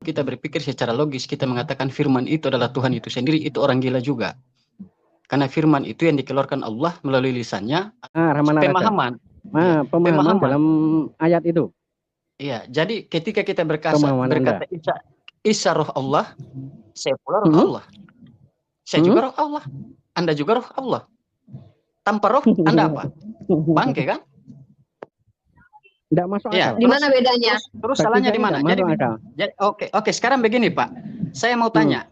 kita berpikir secara logis, kita mengatakan firman itu adalah Tuhan itu sendiri, itu orang gila juga. Karena firman itu yang dikeluarkan Allah melalui lisannya, pemahaman. Pemahaman dalam ayat itu. Iya, jadi ketika kita berkata Isa roh Allah, saya pula roh Allah. Saya juga roh Allah. Anda juga roh Allah. Tanpa roh, Anda apa? Bangke kan? Tidak masuk akal. Di mana bedanya? Terus salahnya di mana? Jadi oke, sekarang begini Pak. Saya mau tanya,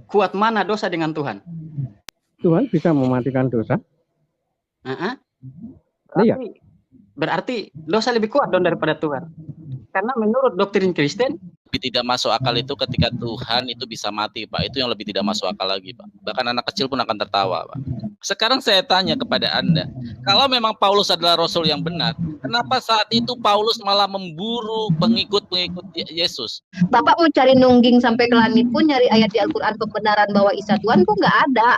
kuat mana dosa dengan Tuhan? Tuhan bisa mematikan dosa? Berarti dosa lebih kuat dong daripada Tuhan. Karena menurut doktrin Kristen, lebih tidak masuk akal itu ketika Tuhan itu bisa mati, Pak. Itu yang lebih tidak masuk akal lagi, Pak. Bahkan anak kecil pun akan tertawa, Pak. Sekarang saya tanya kepada Anda, kalau memang Paulus adalah Rasul yang benar, kenapa saat itu Paulus malah memburu pengikut-pengikut Yesus? Bapak mau cari nungging sampai ke langit pun, nyari ayat di Al-Quran kebenaran bahwa Isa Tuhan kok nggak ada.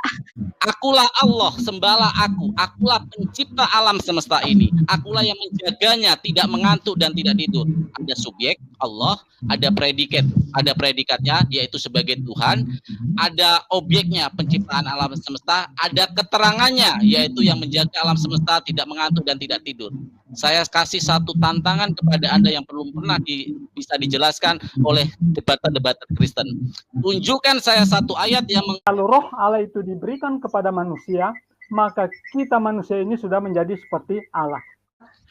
Akulah Allah, sembahlah aku. Akulah pencipta alam semesta ini. Akulah yang menjaganya, tidak mengantuk dan tidak tidur. Ada subjek, Allah, ada predikat. Ada predikatnya, yaitu sebagai Tuhan. Ada objeknya, penciptaan alam semesta. Ada keterangannya, yaitu yang menjaga alam semesta, tidak mengantuk dan tidak tidur. Saya kasih satu tantangan kepada Anda yang belum pernah bisa dijelaskan oleh debater-debater Kristen. Tunjukkan saya satu ayat yang kalau roh Allah itu diberikan kepada manusia, maka kita manusia ini sudah menjadi seperti Allah.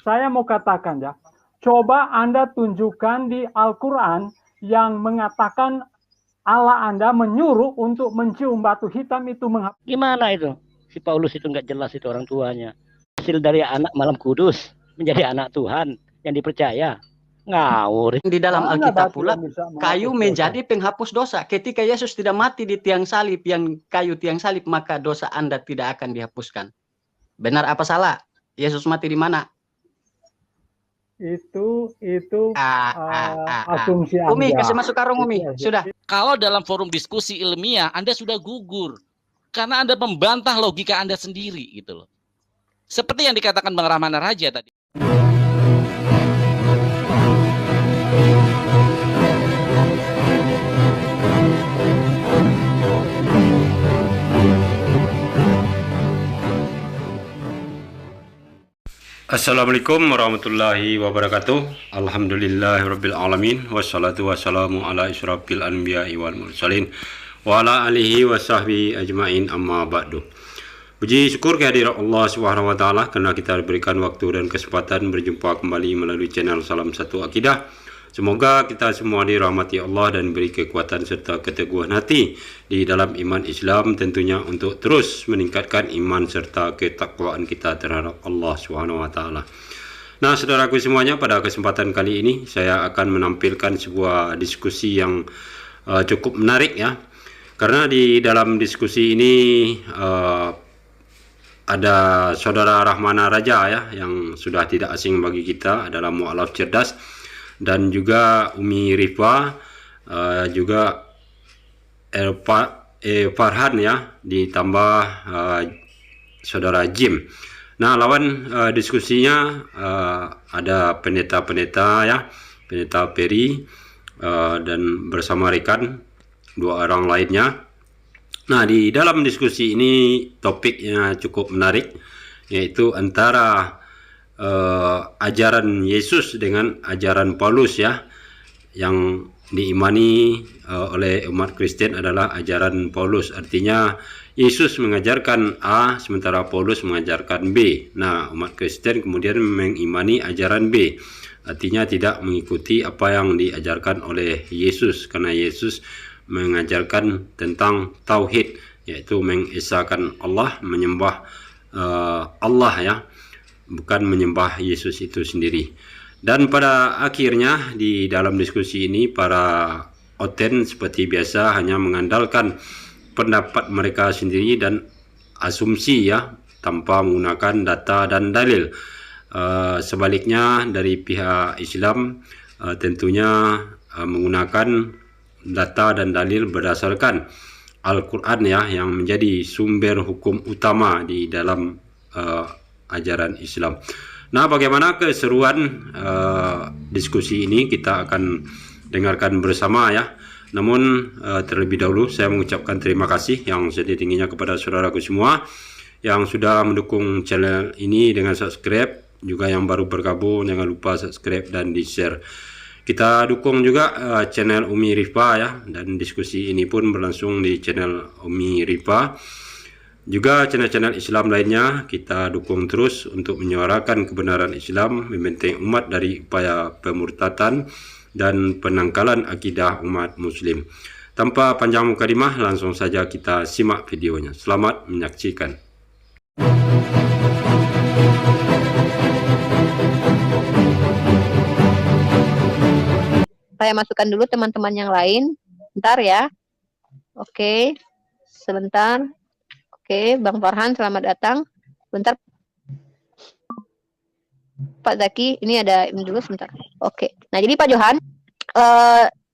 Saya mau katakan ya, coba Anda tunjukkan di Al-Quran yang mengatakan Allah Anda menyuruh untuk mencium batu hitam itu. Gimana itu? Si Paulus itu nggak jelas itu orang tuanya. Hasil dari anak malam kudus menjadi anak Tuhan yang dipercaya. Ngawur. Di dalam Alkitab pula, kayu menjadi penghapus dosa. Ketika Yesus tidak mati di tiang salib, kayu tiang salib, maka dosa Anda tidak akan dihapuskan. Benar apa salah? Yesus mati di mana? Itu asumsi Anda. Umi, kasih masuk karung Umi. Sudah. Kalau dalam forum diskusi ilmiah, Anda sudah gugur. Karena Anda membantah logika Anda sendiri gitu loh. Seperti yang dikatakan Bang Rahmana Raja tadi. Assalamualaikum warahmatullahi wabarakatuh. Alhamdulillahirabbil alamin wassalatu wassalamu ala asyrafil anbiya'i wal mursalin wa ala alihi wasahbihi ajmain amma ba'du. Puji syukur kehadirat Allah Subhanahu wa taala karena kita diberikan waktu dan kesempatan berjumpa kembali melalui channel Salam Satu Akidah. Semoga kita semua dirahmati Allah dan beri kekuatan serta keteguhan hati di dalam iman Islam, tentunya untuk terus meningkatkan iman serta ketakwaan kita terhadap Allah Subhanahu wa taala. Nah, saudaraku semuanya, pada kesempatan kali ini saya akan menampilkan sebuah diskusi yang cukup menarik ya. Karena di dalam diskusi ini ada saudara Rahmana Raja ya, yang sudah tidak asing bagi kita, adalah mu'alaf cerdas, dan juga Umi Rifa, juga Farhan ya, ditambah saudara Jim. Nah, lawan diskusinya ada pendeta-pendeta ya, pendeta Peri, dan bersama rekan dua orang lainnya. Nah, di dalam diskusi ini topiknya cukup menarik, yaitu antara ajaran Yesus dengan ajaran Paulus ya, yang diimani oleh umat Kristen adalah ajaran Paulus. Artinya Yesus mengajarkan A sementara Paulus mengajarkan B. Nah, umat Kristen kemudian mengimani ajaran B, artinya tidak mengikuti apa yang diajarkan oleh Yesus, karena Yesus mengajarkan tentang tauhid, yaitu mengesahkan Allah, menyembah Allah ya, bukan menyembah Yesus itu sendiri. Dan pada akhirnya di dalam diskusi ini para oten seperti biasa hanya mengandalkan pendapat mereka sendiri dan asumsi ya, tanpa menggunakan data dan dalil. Sebaliknya dari pihak Islam tentunya menggunakan data dan dalil berdasarkan Al-Quran ya, yang menjadi sumber hukum utama di dalam ajaran Islam. Nah, bagaimana keseruan diskusi ini kita akan dengarkan bersama ya. Namun terlebih dahulu saya mengucapkan terima kasih yang setinggi-tingginya kepada saudaraku semua yang sudah mendukung channel ini dengan subscribe. Juga yang baru bergabung, jangan lupa subscribe dan di-share. Kita dukung juga channel Umi Rifa ya, dan diskusi ini pun berlangsung di channel Umi Rifa. Juga channel-channel Islam lainnya kita dukung terus untuk menyuarakan kebenaran Islam, membentengi umat dari upaya pemurtatan dan penangkalan akidah umat muslim. Tanpa panjang mukadimah, langsung saja kita simak videonya. Selamat menyaksikan. Saya masukkan dulu teman-teman yang lain. Bentar ya. Oke. Sebentar. Oke, Bang Farhan selamat datang. Bentar. Pak Zaki, ini ada ini dulu sebentar. Oke. Nah, jadi Pak Johan,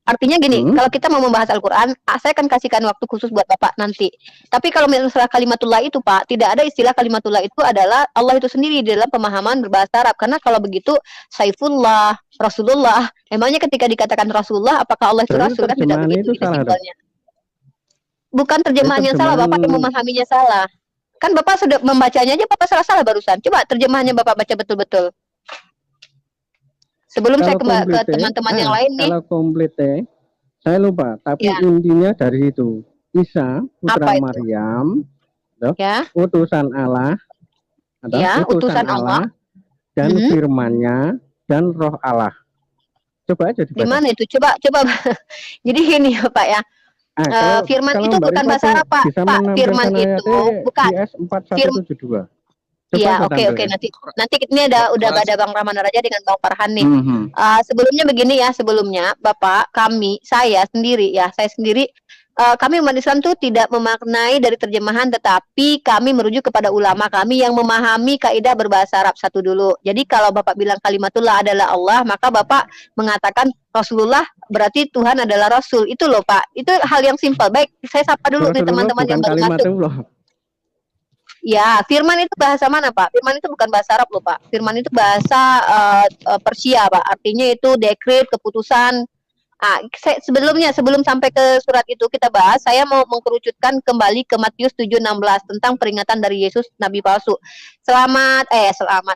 artinya gini, kalau kita mau membahas Al-Quran, saya akan kasihkan waktu khusus buat Bapak nanti. Tapi kalau misalnya kalimatullah itu, Pak, tidak ada istilah kalimatullah itu adalah Allah itu sendiri di dalam pemahaman berbahasa Arab. Karena kalau begitu, Saifullah, Rasulullah, emangnya ketika dikatakan Rasulullah, apakah Allah itu Rasul? Kan tidak begitu simpelnya. Bukan terjemahan yang salah, Bapak yang memahaminya salah. Kan Bapak sudah membacanya aja, Bapak salah-salah barusan. Coba terjemahannya Bapak baca betul-betul. Sebelum saya ke teman-teman yang lain nih. Kalau komplit saya lupa. Tapi intinya dari itu. Isa, putra Maryam, utusan Allah, utusan Allah, dan firman-Nya, dan roh Allah. Coba aja dibaca. Gimana itu? Coba. Jadi gini ya Pak ya. Firman itu bukan bahasa Arab, Pak. Firman itu bukan. Iya, oke. Nanti ini udah ada Bang Rahman Raja dengan Bang Farhan nih. Sebelumnya begini ya, Bapak, saya sendiri, kami umat Islam tuh tidak memaknai dari terjemahan, tetapi kami merujuk kepada ulama kami yang memahami kaidah berbahasa Arab satu dulu. Jadi kalau Bapak bilang kalimatullah adalah Allah, maka Bapak mengatakan Rasulullah berarti Tuhan adalah Rasul. Itu loh Pak, itu hal yang simpel. Baik, saya sapa dulu nih teman-teman yang baru masuk. Ya, firman itu bahasa mana Pak? Firman itu bukan bahasa Arab loh Pak. Firman itu bahasa Persia Pak. Artinya itu dekret, keputusan. Sebelum sampai ke surat itu kita bahas, saya mau mengkerucutkan kembali ke Matius 7:16 tentang peringatan dari Yesus Nabi palsu. Selamat.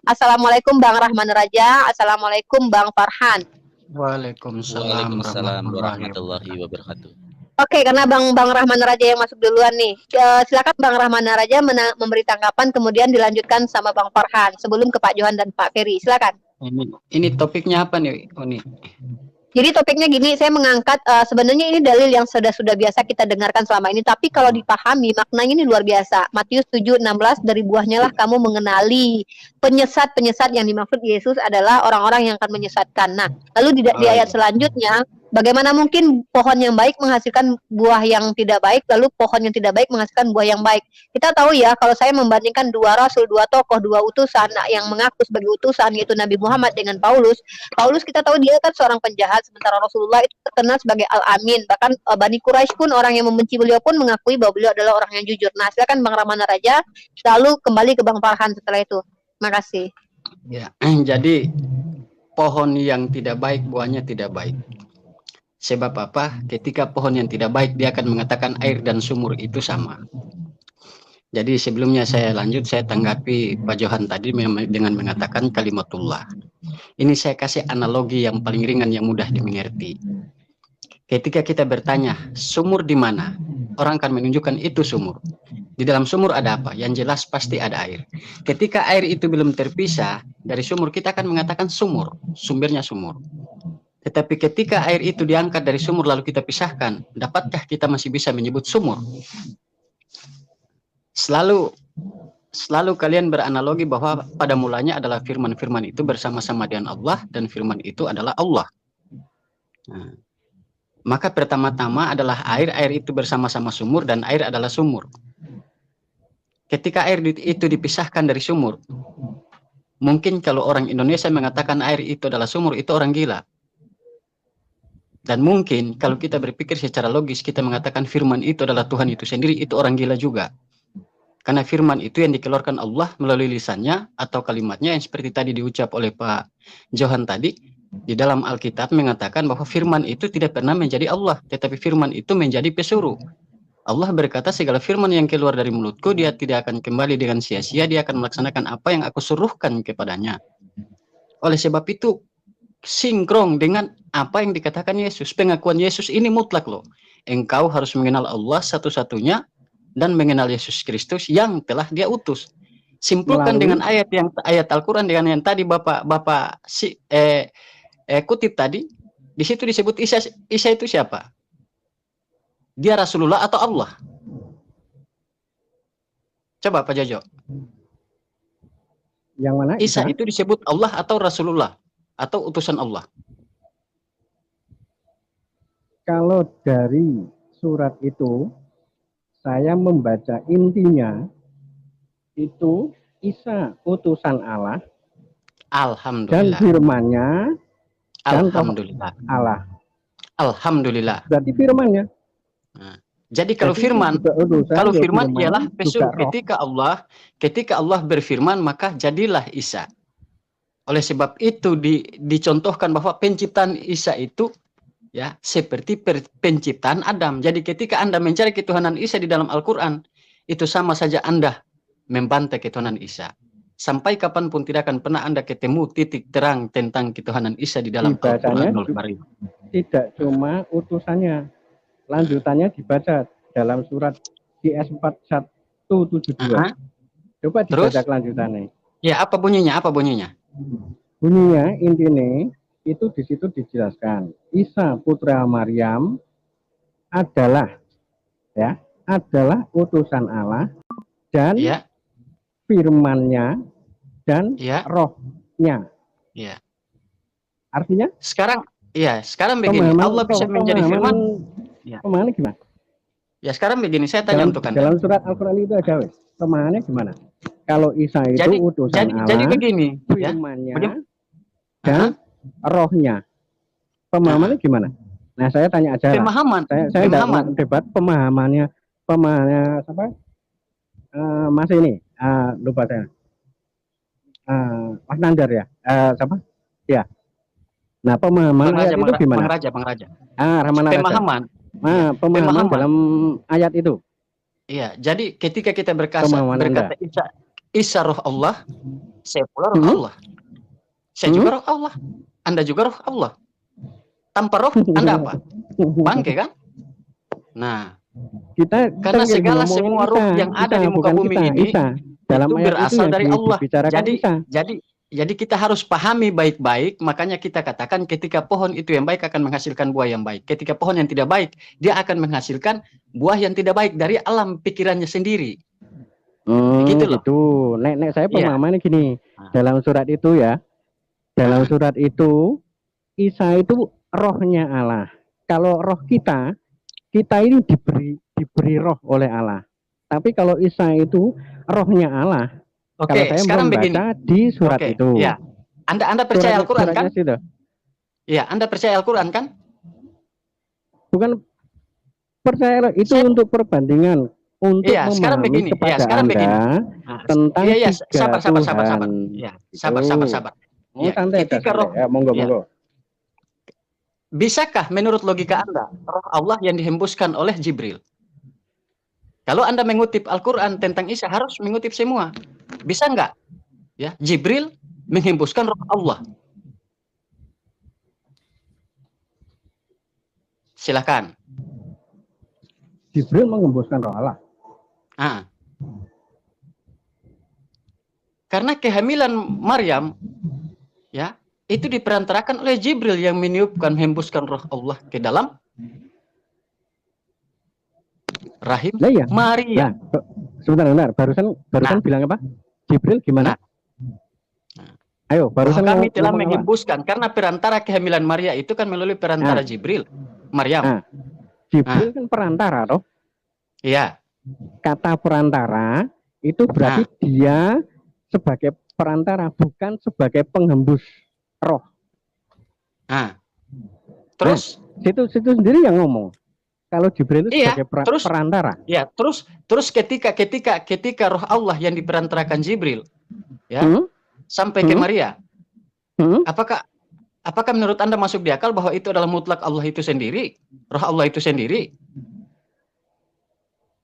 Assalamualaikum Bang Rahman Raja. Assalamualaikum Bang Farhan. Waalaikumsalam warahmatullahi wabarakatuh. Oke, karena Bang Rahman Raja yang masuk duluan nih. Silakan Bang Rahman Raja memberi tanggapan, kemudian dilanjutkan sama Bang Farhan sebelum ke Pak Johan dan Pak Ferry. Silakan. Ini topiknya apa nih, Oni? Jadi topiknya gini, saya mengangkat sebenarnya ini dalil yang sudah biasa kita dengarkan selama ini, tapi kalau dipahami maknanya ini luar biasa. Matius 7:16, dari buahnya lah kamu mengenali. Penyesat yang dimaksud Yesus adalah orang-orang yang akan menyesatkan. Nah, lalu di ayat selanjutnya, bagaimana mungkin pohon yang baik menghasilkan buah yang tidak baik, lalu pohon yang tidak baik menghasilkan buah yang baik. Kita tahu ya, kalau saya membandingkan dua rasul, dua tokoh, dua utusan yang mengaku sebagai utusan, yaitu Nabi Muhammad dengan Paulus. Paulus kita tahu dia kan seorang penjahat, sementara Rasulullah itu terkenal sebagai Al-Amin. Bahkan Bani Quraisy pun, orang yang membenci beliau pun mengakui bahwa beliau adalah orang yang jujur. Nah, silakan Bang Rahman Raja, lalu kembali ke Bang Farhan setelah itu. Terima kasih. Ya, jadi pohon yang tidak baik, buahnya tidak baik. Sebab apa? Ketika pohon yang tidak baik, dia akan mengatakan air dan sumur itu sama. Jadi sebelumnya saya tanggapi Pak Johan tadi dengan mengatakan kalimatullah. Ini saya kasih analogi yang paling ringan yang mudah dimengerti. Ketika kita bertanya, sumur di mana? Orang akan menunjukkan itu sumur. Di dalam sumur ada apa? Yang jelas pasti ada air. Ketika air itu belum terpisah dari sumur, kita akan mengatakan sumur. Sumbernya sumur. Tetapi ketika air itu diangkat dari sumur lalu kita pisahkan, dapatkah kita masih bisa menyebut sumur? Selalu kalian beranalogi bahwa pada mulanya adalah firman-firman itu bersama-sama dengan Allah, dan firman itu adalah Allah. Nah, maka pertama-tama adalah air itu bersama-sama sumur, dan air adalah sumur. Ketika air itu dipisahkan dari sumur, mungkin kalau orang Indonesia mengatakan air itu adalah sumur, itu orang gila. Dan mungkin kalau kita berpikir secara logis, kita mengatakan firman itu adalah Tuhan itu sendiri, itu orang gila juga. Karena firman itu yang dikeluarkan Allah melalui lisannya atau kalimatnya yang seperti tadi diucap oleh Pak Johan tadi, di dalam Alkitab mengatakan bahwa firman itu tidak pernah menjadi Allah, tetapi firman itu menjadi pesuruh. Allah berkata, segala firman yang keluar dari mulutku, dia tidak akan kembali dengan sia-sia, dia akan melaksanakan apa yang aku suruhkan kepadanya. Oleh sebab itu, sinkron dengan apa yang dikatakan Yesus. Pengakuan Yesus ini mutlak loh. Engkau harus mengenal Allah satu-satunya dan mengenal Yesus Kristus yang telah dia utus. Simpulkan dengan ayat Al-Quran dengan yang tadi Bapak kutip tadi. Di situ disebut Isa itu siapa? Dia Rasulullah atau Allah? Coba Pak Jojo. Yang mana? Isa itu disebut Allah atau Rasulullah atau utusan Allah? Kalau dari surat itu, saya membaca intinya itu Isa utusan Allah. Alhamdulillah. Dan firman-Nya Alhamdulillah. Allah. Alhamdulillah. Berarti firman-Nya. Nah, jadi kalau firman ialah pesuruh. Ketika Allah berfirman, maka jadilah Isa. Oleh sebab itu dicontohkan bahwa penciptaan Isa itu ya seperti penciptaan Adam. Jadi ketika Anda mencari ketuhanan Isa di dalam Al-Quran, itu sama saja Anda membantai ketuhanan Isa. Sampai kapanpun tidak akan pernah Anda ketemu titik terang tentang ketuhanan Isa di dalam Al-Quran. Tidak cuma utusannya. Lanjutannya dibaca dalam surat GS 4172. Coba dibaca kelanjutannya. Ya, apa bunyinya? Apa bunyinya? Bunyinya intinya itu di situ dijelaskan. Isa putra Maryam adalah utusan Allah dan firman-Nya dan rohnya. Ya. Artinya? Sekarang begini, Allah bisa menjadi firman. Ya. Pemahamannya gimana? Ya sekarang begini, saya tanya untuk Anda. Dalam surat Al-Quran itu aja, pemahamannya gimana? Kalau Isa itu utusan Allah, jadi begini, firman-Nya dan rohnya, pemahamannya gimana? Nah, saya tanya aja. Pemahaman. Saya tidak debat pemahamannya siapa? Mas ini, lupa saya. Mas Nandar ya, siapa? Ya. Nah, pemahaman ayat itu gimana? Bang Raja. Pemahaman. Pemahaman dalam ayat itu. Iya, jadi ketika kita berkata Isa roh Allah, saya pula roh Allah. Saya juga roh Allah. Anda juga roh Allah. Tanpa roh, Anda apa? Bangke kan? Nah, karena semua roh yang ada di muka bumi ini itu berasal dari Allah. Jadi kita harus pahami baik-baik, makanya kita katakan ketika pohon itu yang baik akan menghasilkan buah yang baik. Ketika pohon yang tidak baik, dia akan menghasilkan buah yang tidak baik dari alam pikirannya sendiri. Gitu loh. Itu. Nek saya pemahamannya gini, dalam surat itu ya, dalam surat itu, Isa itu rohnya Allah. Kalau roh kita ini diberi roh oleh Allah. Tapi kalau Isa itu rohnya Allah. Oke, sekarang begini. Di surat itu. Ya. Anda percaya Al-Quran kan? Ya, Anda percaya Al-Quran kan? Bukan percaya, itu untuk perbandingan. Untuk sekarang begini. Sekarang Anda begini. Tentang sabar. Ya, sabar. Ya, ketika roh, monggo. Bisakah menurut logika Anda roh Allah yang dihembuskan oleh Jibril? Kalau Anda mengutip Al-Quran tentang Isa harus mengutip semua. Bisa enggak? Ya, Jibril menghembuskan roh Allah. Silakan. Jibril menghembuskan roh Allah. Karena kehamilan Maryam ya, itu diperantarakan oleh Jibril yang meniupkan hembuskan roh Allah ke dalam rahim Maria. Sebentar. Barusan bilang apa? Jibril gimana? Ayo, barusan kami telah menghembuskan karena perantara kehamilan Maria itu kan melalui perantara Jibril, Maryam. Jibril kan perantara toh? Iya. Kata perantara itu berarti dia sebagai perantara, bukan sebagai penghembus roh. Terus situ sendiri yang ngomong. Kalau Jibril itu sebagai perantara. Ya, terus ketika roh Allah yang diperantarakan Jibril ya sampai ke Maria. Apakah menurut Anda masuk di akal bahwa itu adalah mutlak Allah itu sendiri, roh Allah itu sendiri?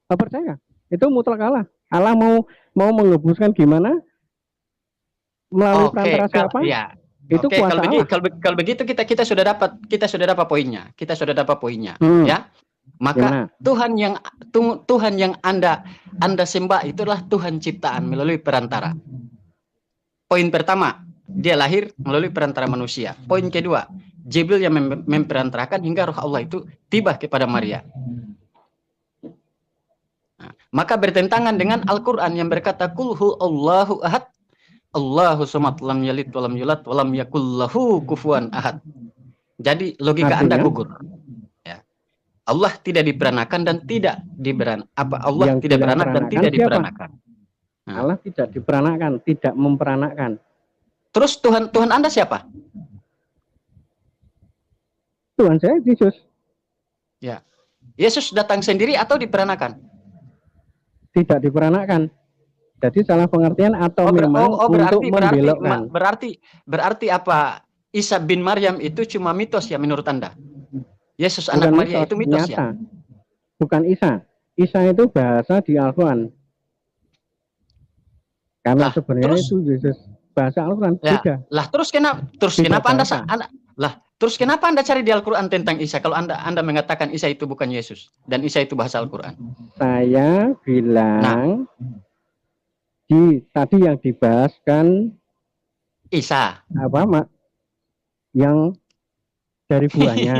Saya percaya itu mutlak Allah. Allah mau mengebuskan gimana melalui perantara siapa? Ya. Itu kuasa Allah. Kalau begitu kita sudah dapat poinnya. Ya. Maka gimana? Tuhan yang Anda sembah itulah Tuhan ciptaan melalui perantara. Poin pertama, dia lahir melalui perantara manusia. Poin kedua, Jibril yang memperantarakan hingga roh Allah itu tiba kepada Maria. Nah, maka bertentangan dengan Al-Quran yang berkata Qul Allahu ahad, Allahu samad, lam yalid walam yulad walam yakul lahu kufuwan ahad. Jadi logika Anda gugur. Ya. Allah tidak diperanakan dan tidak Allah yang tidak beranak dan tidak diperanakan. Nah. Allah tidak diperanakan, tidak memperanakan. Terus Tuhan Anda siapa? Tuhan saya Yesus. Ya. Yesus datang sendiri atau diperanakan? Tidak diperanakan. Jadi salah pengertian atau memang untuk membelokkan. Berarti apa? Isa bin Maryam itu cuma mitos ya menurut Anda? Yesus anak Maria itu mitos nyata. Ya? Bukan Isa. Isa itu bahasa di Al-Quran. Karena sebenarnya itu Yesus bahasa Al-Quran beda. Terus kenapa Anda cari di Al-Quran tentang Isa kalau Anda mengatakan Isa itu bukan Yesus dan Isa itu bahasa Al-Quran? Saya bilang tadi yang dibahas kan Isa. Apa Mak? Yang dari buahnya.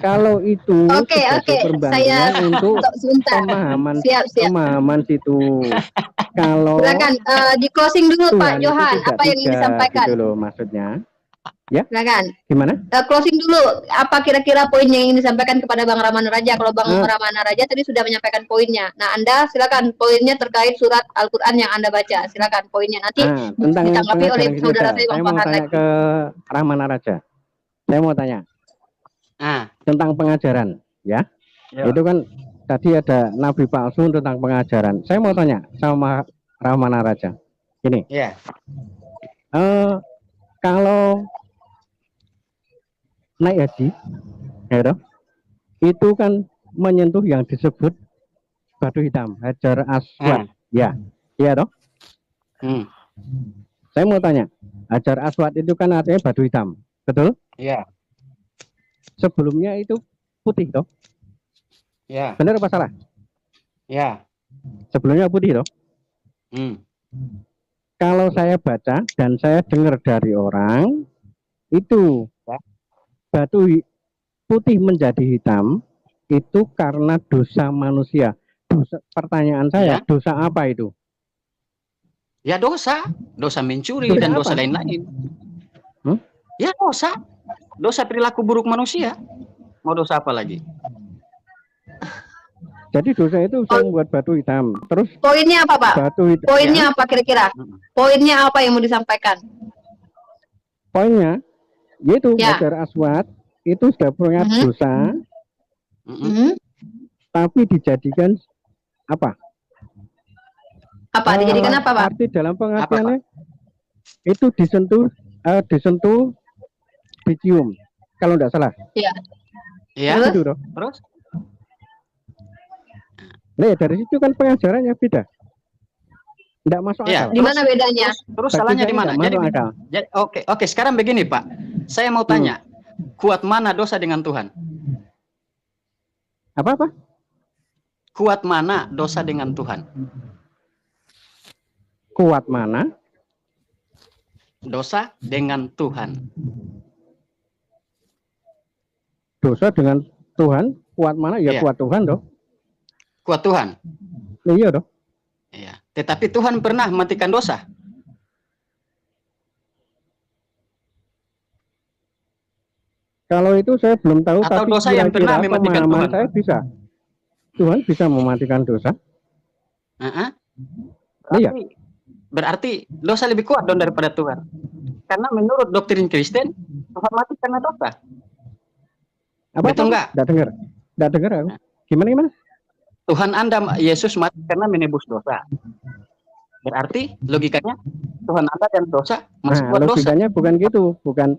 Kalau itu saya untuk pemahaman situ. Kalau silakan di closing dulu Pak Johan, apa yang ingin disampaikan? Gitu loh, maksudnya. Ya. Silakan. Gimana? Closing dulu. Apa kira-kira poin yang ingin disampaikan kepada Bang Ramana Raja? Kalau Bang Ramana Raja tadi sudah menyampaikan poinnya. Nah, Anda silakan poinnya terkait surat Al-Qur'an yang Anda baca. Silakan poinnya nanti ditanggapi oleh saudara saya Bang Farhan lagi. Ke Ramana Raja. Saya mau tanya. Tentang pengajaran, ya. Itu kan tadi ada nabi palsu tentang pengajaran. Saya mau tanya sama Ramana Raja. Ini. Ya. Kalau naik haji, ya, itu kan menyentuh yang disebut batu hitam, Hajar Aswad, ya, iya toh? Saya mau tanya, Hajar Aswad itu kan artinya batu hitam, betul? Iya. Sebelumnya itu putih toh? Iya. Benar apa salah? Iya. Sebelumnya putih toh? Kalau saya baca dan saya dengar dari orang itu batu putih menjadi hitam itu karena dosa manusia. Pertanyaan saya, dosa apa itu? Ya dosa mencuri dan dosa lain-lain. Ya dosa perilaku buruk manusia. Mau dosa apa lagi? Jadi dosa itu bisa membuat batu hitam. Terus poinnya apa Pak? Poinnya apa kira-kira? Poinnya apa yang mau disampaikan? Poinnya yaitu Hajar Aswad itu sudah punya dosa, tapi dijadikan apa? Apa dijadikan apa Pak? Arti dalam pengertiannya itu disentuh, dicium, kalau tidak salah. Iya. Iya. Terus? Nah, dari situ kan pengajarannya beda. Tidak masuk akal. Di mana bedanya? Terus salahnya di mana? Jadi oke, sekarang begini Pak. Saya mau tanya, kuat mana dosa dengan Tuhan? Apa? Kuat mana dosa dengan Tuhan? Kuat mana? Dosa dengan Tuhan. Dosa dengan Tuhan, kuat mana? Ya kuat Tuhan dong. Kuat Tuhan? Iya dong. Iya. Tetapi Tuhan pernah mematikan dosa? Kalau itu saya belum tahu. Atau tapi dosa yang pernah mematikan Tuhan? Saya bisa. Tuhan bisa mematikan dosa. Iya. Berarti dosa lebih kuat dong daripada Tuhan. Karena menurut doktrin Kristen, Tuhan mati karena dosa. Betul enggak? Tidak dengar aku. Gimana? Tuhan Anda, Yesus mati karena menebus dosa. Berarti logikanya Tuhan Anda dan dosa masih buat dosa. Logikanya bukan gitu, bukan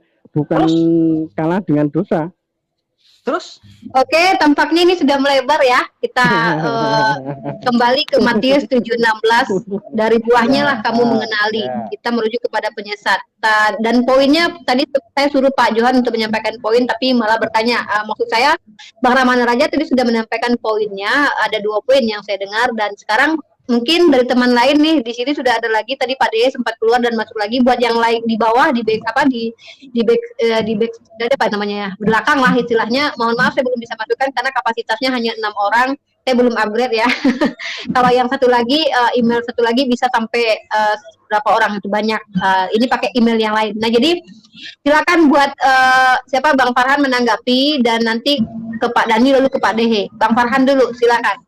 kalah dengan dosa. Terus? Oke, tampaknya ini sudah melebar ya. Kita kembali ke Matius 7:16. Dari buahnya lah kamu mengenali. Kita merujuk kepada penyesatan. Dan poinnya tadi saya suruh Pak Johan untuk menyampaikan poin, tapi malah bertanya. Maksud saya, Bang Ramana Raja tadi sudah menyampaikan poinnya. Ada 2 poin yang saya dengar, dan sekarang mungkin dari teman lain nih di sini sudah ada lagi. Tadi Pak Deye sempat keluar dan masuk lagi. Buat yang lain di bawah di back apa namanya ya, belakang lah istilahnya. Mohon maaf saya belum bisa masukkan karena kapasitasnya hanya 6 orang. Saya belum upgrade ya. Kalau yang satu lagi email satu lagi bisa sampai berapa orang, itu banyak. Ini pakai email yang lain. Nah jadi silakan buat siapa Bang Farhan menanggapi, dan nanti ke Pak Dani lalu ke Pak Dehe. Bang Farhan dulu silakan.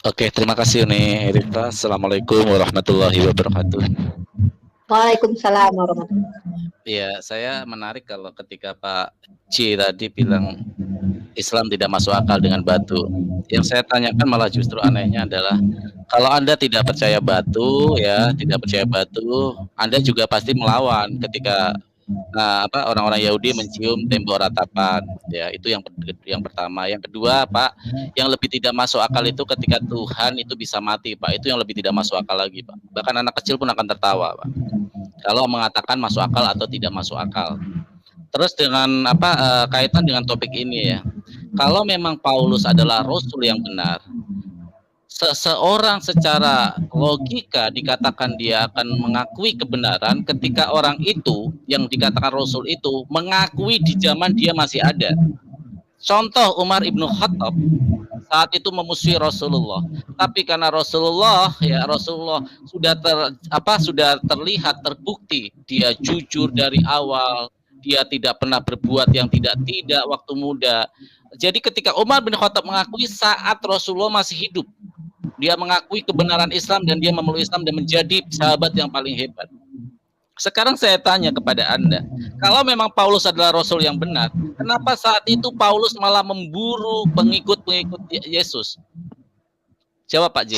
Oke, terima kasih Uni Rita. Assalamualaikum warahmatullahi wabarakatuh. Waalaikumsalam warahmatullahi wabarakatuh. Iya, saya menarik kalau ketika Pak C tadi bilang Islam tidak masuk akal dengan batu. Yang saya tanyakan malah justru anehnya adalah kalau Anda tidak percaya batu, ya, tidak percaya batu, Anda juga pasti melawan ketika orang-orang Yahudi mencium tembok ratapan, ya, itu yang pertama. Yang kedua, Pak, yang lebih tidak masuk akal itu ketika Tuhan itu bisa mati, Pak. Itu yang lebih tidak masuk akal lagi, Pak. Bahkan anak kecil pun akan tertawa, Pak, kalau mengatakan masuk akal atau tidak masuk akal. Terus dengan kaitan dengan topik ini ya, kalau memang Paulus adalah Rasul yang benar, seseorang secara logika dikatakan dia akan mengakui kebenaran ketika orang itu yang dikatakan Rasul itu mengakui di zaman dia masih ada. Contoh Umar ibnu Khattab saat itu memusuhi Rasulullah, tapi karena Rasulullah sudah terlihat terbukti dia jujur dari awal, dia tidak pernah berbuat yang tidak waktu muda. Jadi ketika Umar bin Khattab mengakui saat Rasulullah masih hidup, dia mengakui kebenaran Islam dan dia memeluk Islam dan menjadi sahabat yang paling hebat. Sekarang saya tanya kepada Anda, kalau memang Paulus adalah Rasul yang benar, kenapa saat itu Paulus malah memburu pengikut-pengikut Yesus? Jawab Pak J.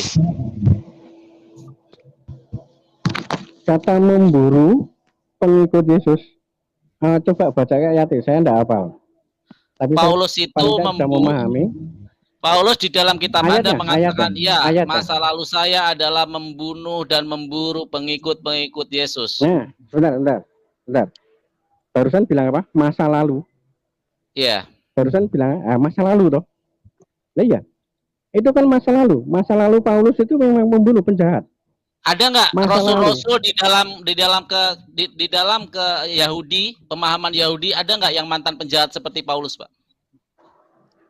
Kata memburu pengikut Yesus, coba baca ayatnya, saya tidak hafal. Tapi Paulus itu memahami. Paulus di dalam kitab Anda mengatakan, masa lalu saya adalah membunuh dan memburu pengikut-pengikut Yesus. Nah, bentar. Barusan bilang apa? Masa lalu. Iya. Barusan bilang masa lalu toh. Nah, iya. Itu kan masa lalu. Masa lalu Paulus itu memang membunuh penjahat. Ada nggak Rasul-Rasul di dalam ke Yahudi, pemahaman Yahudi, ada nggak yang mantan penjahat seperti Paulus, Pak?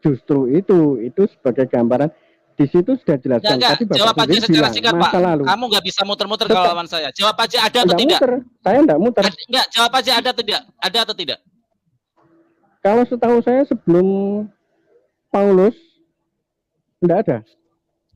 Justru itu sebagai gambaran di situ sudah jelaskan. Tadi jawab aja secara singkat, Pak. Lalu. Kamu nggak bisa muter-muter kalau lawan saya. Jawab aja ada atau tidak? Muter. Saya enggak muter. Enggak, jawab aja ada atau tidak? Ada atau tidak? Kalau setahu saya sebelum Paulus enggak ada.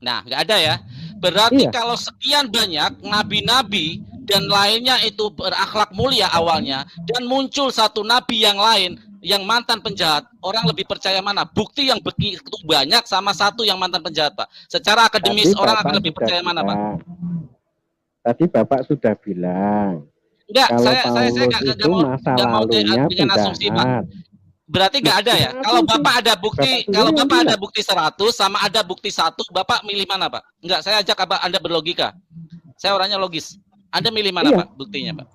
Nah, enggak ada ya. Berarti kalau sekian banyak nabi-nabi dan lainnya itu berakhlak mulia awalnya, dan muncul satu nabi yang lain yang mantan penjahat, orang lebih percaya mana? Bukti yang begitu banyak sama satu yang mantan penjahat, Pak. Secara akademis tadi orang akan lebih percaya mana, Pak? Tadi Bapak sudah bilang. Enggak, saya enggak mau dengan asumsi, Pak. Berarti enggak ada ya? Kalau Bapak ada bukti, Bapak ada bukti 100 sama ada bukti 1, Bapak milih mana, Pak? Enggak, saya ajak Anda berlogika. Saya orangnya logis. Anda milih mana, Pak? Buktinya, Pak?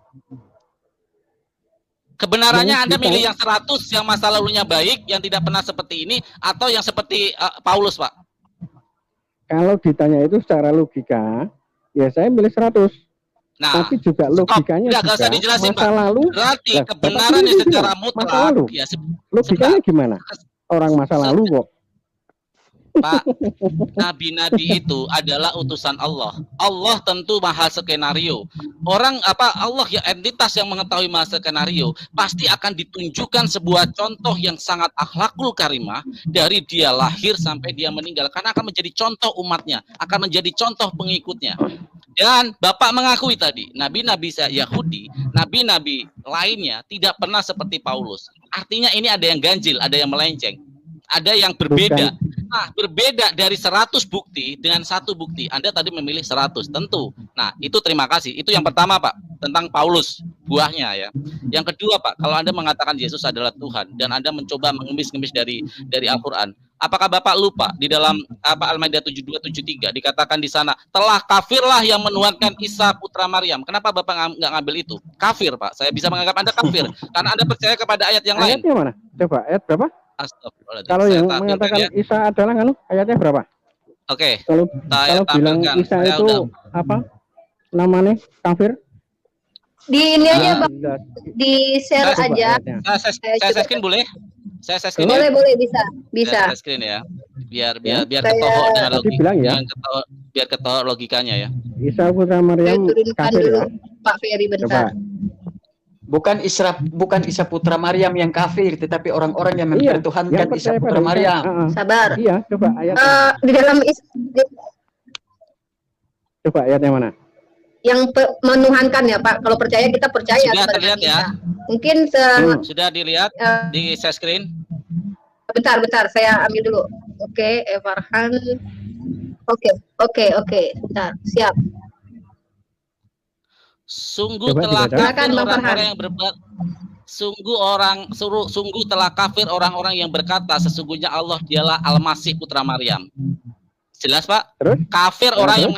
Kebenarannya Anda milih yang 100 yang masa lalunya baik, yang tidak pernah seperti ini, atau yang seperti Paulus, Pak? Kalau ditanya itu secara logika, ya saya milih 100. Nah, tapi juga logikanya juga usah dijelasin, masa Pak. lalu. Berarti kebenarannya secara mutlak. Ya, logikanya gimana? Orang masa lalu kok. Pak, nabi-nabi itu adalah utusan Allah. Allah tentu maha skenario. Allah ya entitas yang mengetahui maha skenario pasti akan ditunjukkan sebuah contoh yang sangat akhlakul karimah dari dia lahir sampai dia meninggal, karena akan menjadi contoh umatnya, akan menjadi contoh pengikutnya. Dan Bapak mengakui tadi, nabi-nabi Yahudi, nabi-nabi lainnya tidak pernah seperti Paulus. Artinya ini ada yang ganjil, ada yang melenceng, ada yang berbeda. Nah, berbeda dari 100 bukti dengan satu bukti. Anda tadi memilih 100, tentu. Nah, itu terima kasih. Itu yang pertama, Pak, tentang Paulus, buahnya ya. Yang kedua, Pak, kalau Anda mengatakan Yesus adalah Tuhan dan Anda mencoba mengemis-ngemis dari Al-Qur'an, apakah Bapak lupa di dalam Al-Maidah 72-73 dikatakan di sana, telah kafirlah yang menuhankan Isa putra Maryam. Kenapa Bapak nggak ngambil itu? Kafir, Pak. Saya bisa menganggap Anda kafir karena Anda percaya kepada ayat yang lain. Ayatnya mana? Coba ayat berapa? Kalau yang mengatakan Isa adalah ayatnya berapa? Oke. Kalau bilang Isa itu apa namanya kafir? Di ini aja, Bang. Di share aja. Saya screen boleh? Saya screen boleh bisa. Saya screen ya. Biar ketohok dengan logika. Ya. Biar ketohok logikanya ya. Isa putra Maryam kafir dulu, ya. Pak Ferry bentar. Bukan Isa putra Maryam yang kafir, tetapi orang-orang yang mempertuhankan Isa putra Maryam. Sabar. Iya, coba ayat. Di dalam coba ayatnya mana? Yang menuhankan ya, Pak. Kalau percaya kita percaya. Sudah terlihat ya. Mungkin sudah dilihat di share screen. Bentar, saya ambil dulu. Oke, Farhan. Oke. Bentar, siap. Sungguh telah kafir orang-orang yang berbuat. Sungguh telah kafir orang-orang yang berkata sesungguhnya Allah dialah Al-Masih putra Maryam. Jelas, Pak? Terus? Kafir orang yang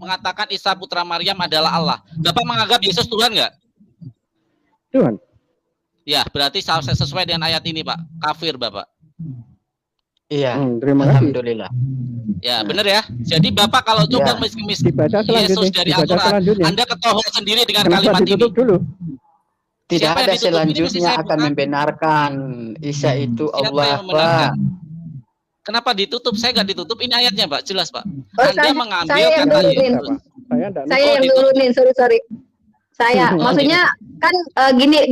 mengatakan Isa putra Maryam adalah Allah. Bapak menganggap Yesus Tuhan nggak? Tuhan. Ya, berarti sesuai dengan ayat ini, Pak. Kafir, Bapak. Iya. Terima kasih. Alhamdulillah. Ya, benar ya. Jadi Bapak kalau coba mis Yesus dari Al-Quran, Anda ketohok sendiri dengan kalimat ini. Dulu. Tidak ada selanjutnya akan membenarkan Isa itu Allah, Pak. Kenapa ditutup? Saya nggak ditutup. Ini ayatnya, Pak. Jelas, Pak. Anda mengambil kata Yesus. Saya yang nurunin, sorry. Saya, maksudnya kan gini,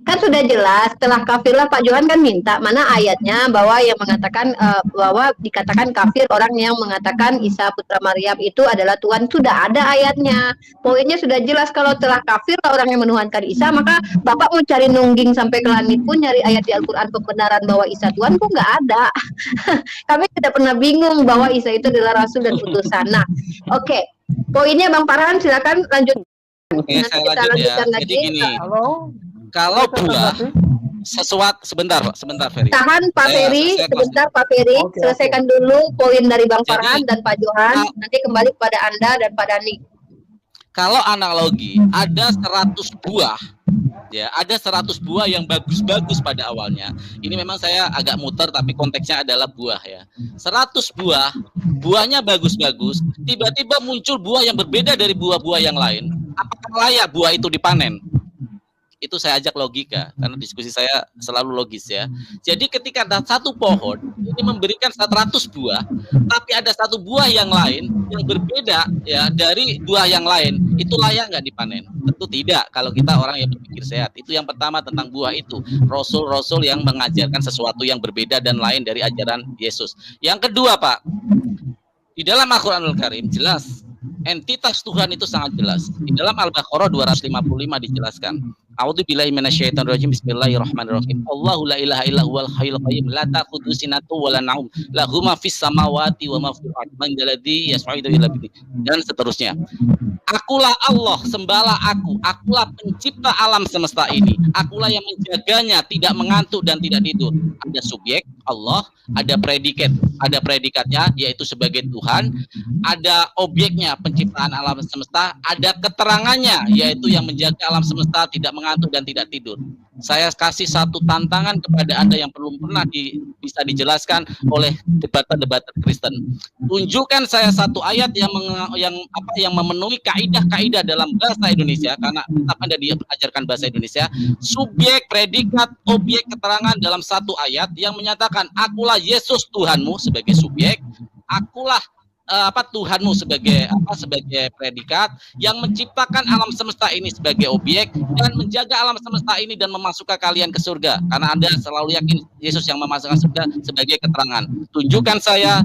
kan sudah jelas setelah kafirlah Pak Johan kan minta mana ayatnya bahwa yang mengatakan bahwa dikatakan kafir orang yang mengatakan Isa putra Maryam itu adalah Tuhan, sudah ada ayatnya. Poinnya sudah jelas kalau telah kafir orang yang menuhankan Isa, maka Bapak mau cari nungging sampai ke langit pun nyari ayat di Al-Qur'an pembenaran bahwa Isa Tuhan pun nggak ada. Kami tidak pernah bingung bahwa Isa itu adalah rasul dan utusan. Nah, oke. Poinnya Bang Farhan silakan lanjut. Oke, saya lanjut ya. Jadi gini, kalau buah sesuatu sebentar Ferry. Tahan Pak Ferry, sebentar Pak Ferry, selesaikan dulu poin dari Bang Farhan dan Pak Johan, nanti kembali kepada Anda dan Pak Dani. Kalau analogi, ada 100 buah, ya, ada 100 buah yang bagus-bagus pada awalnya. Ini memang saya agak muter, tapi konteksnya adalah buah ya. 100 buah, buahnya bagus-bagus, tiba-tiba muncul buah yang berbeda dari buah-buah yang lain. Apakah layak buah itu dipanen? Itu saya ajak logika, karena diskusi saya selalu logis ya. Jadi ketika ada satu pohon ini memberikan 100 buah, tapi ada satu buah yang lain yang berbeda ya dari buah yang lain, itu layak nggak dipanen? Tentu tidak. Kalau kita orang yang berpikir sehat, itu yang pertama tentang buah itu. Rasul-rasul yang mengajarkan sesuatu yang berbeda dan lain dari ajaran Yesus. Yang kedua, Pak, di dalam Al-Qur'anul Karim jelas entitas Tuhan itu sangat jelas. Di dalam Al-Baqarah 255 dijelaskan. A'udzubillahi minasyaitonirrajim. Bismillahirrahmanirrahim. Allahu la ilaha illa huwal hayyul qayyum la ta'khudhuhu sinatun wa la naum. Lahu ma fis samawati wa ma fil ardi. Man dzalladzi yas'udu ila bidi. Dan seterusnya. Akulah Allah, sembahlah aku. Akulah pencipta alam semesta ini. Akulah yang menjaganya, tidak mengantuk dan tidak tidur. Ada subjek Allah, ada predikat. Ada predikatnya yaitu sebagai Tuhan, ada objeknya penciptaan alam semesta, ada keterangannya yaitu yang menjaga alam semesta tidak mengantuk dan tidak tidur. Saya kasih satu tantangan kepada Anda yang belum pernah bisa dijelaskan oleh debater-debater Kristen. Tunjukkan saya satu ayat yang memenuhi kaidah-kaidah dalam bahasa Indonesia, karena tetap Anda diajarkan bahasa Indonesia. Subjek, predikat, objek, keterangan dalam satu ayat yang menyatakan akulah Yesus Tuhanmu sebagai subjek, akulah Tuhanmu sebagai predikat, yang menciptakan alam semesta ini sebagai objek dan menjaga alam semesta ini dan memasukkan kalian ke surga, karena Anda selalu yakin Yesus yang memasukkan surga sebagai keterangan. Tunjukkan saya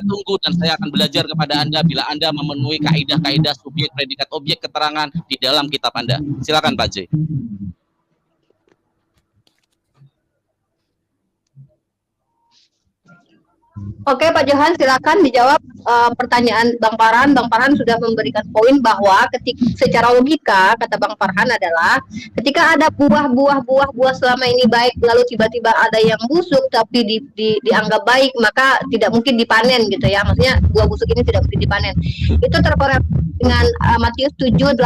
tunggu dan saya akan belajar kepada Anda bila Anda memenuhi kaidah-kaidah subjek, predikat, objek, keterangan di dalam kitab Anda. Silakan Pak J. Oke, Pak Johan, silakan dijawab pertanyaan Bang Farhan. Bang Farhan sudah memberikan poin bahwa secara logika kata Bang Farhan adalah ketika ada buah selama ini baik, lalu tiba-tiba ada yang busuk tapi dianggap baik, maka tidak mungkin dipanen gitu ya. Maksudnya buah busuk ini tidak mungkin dipanen. Itu terkorelasi dengan Matius 7:18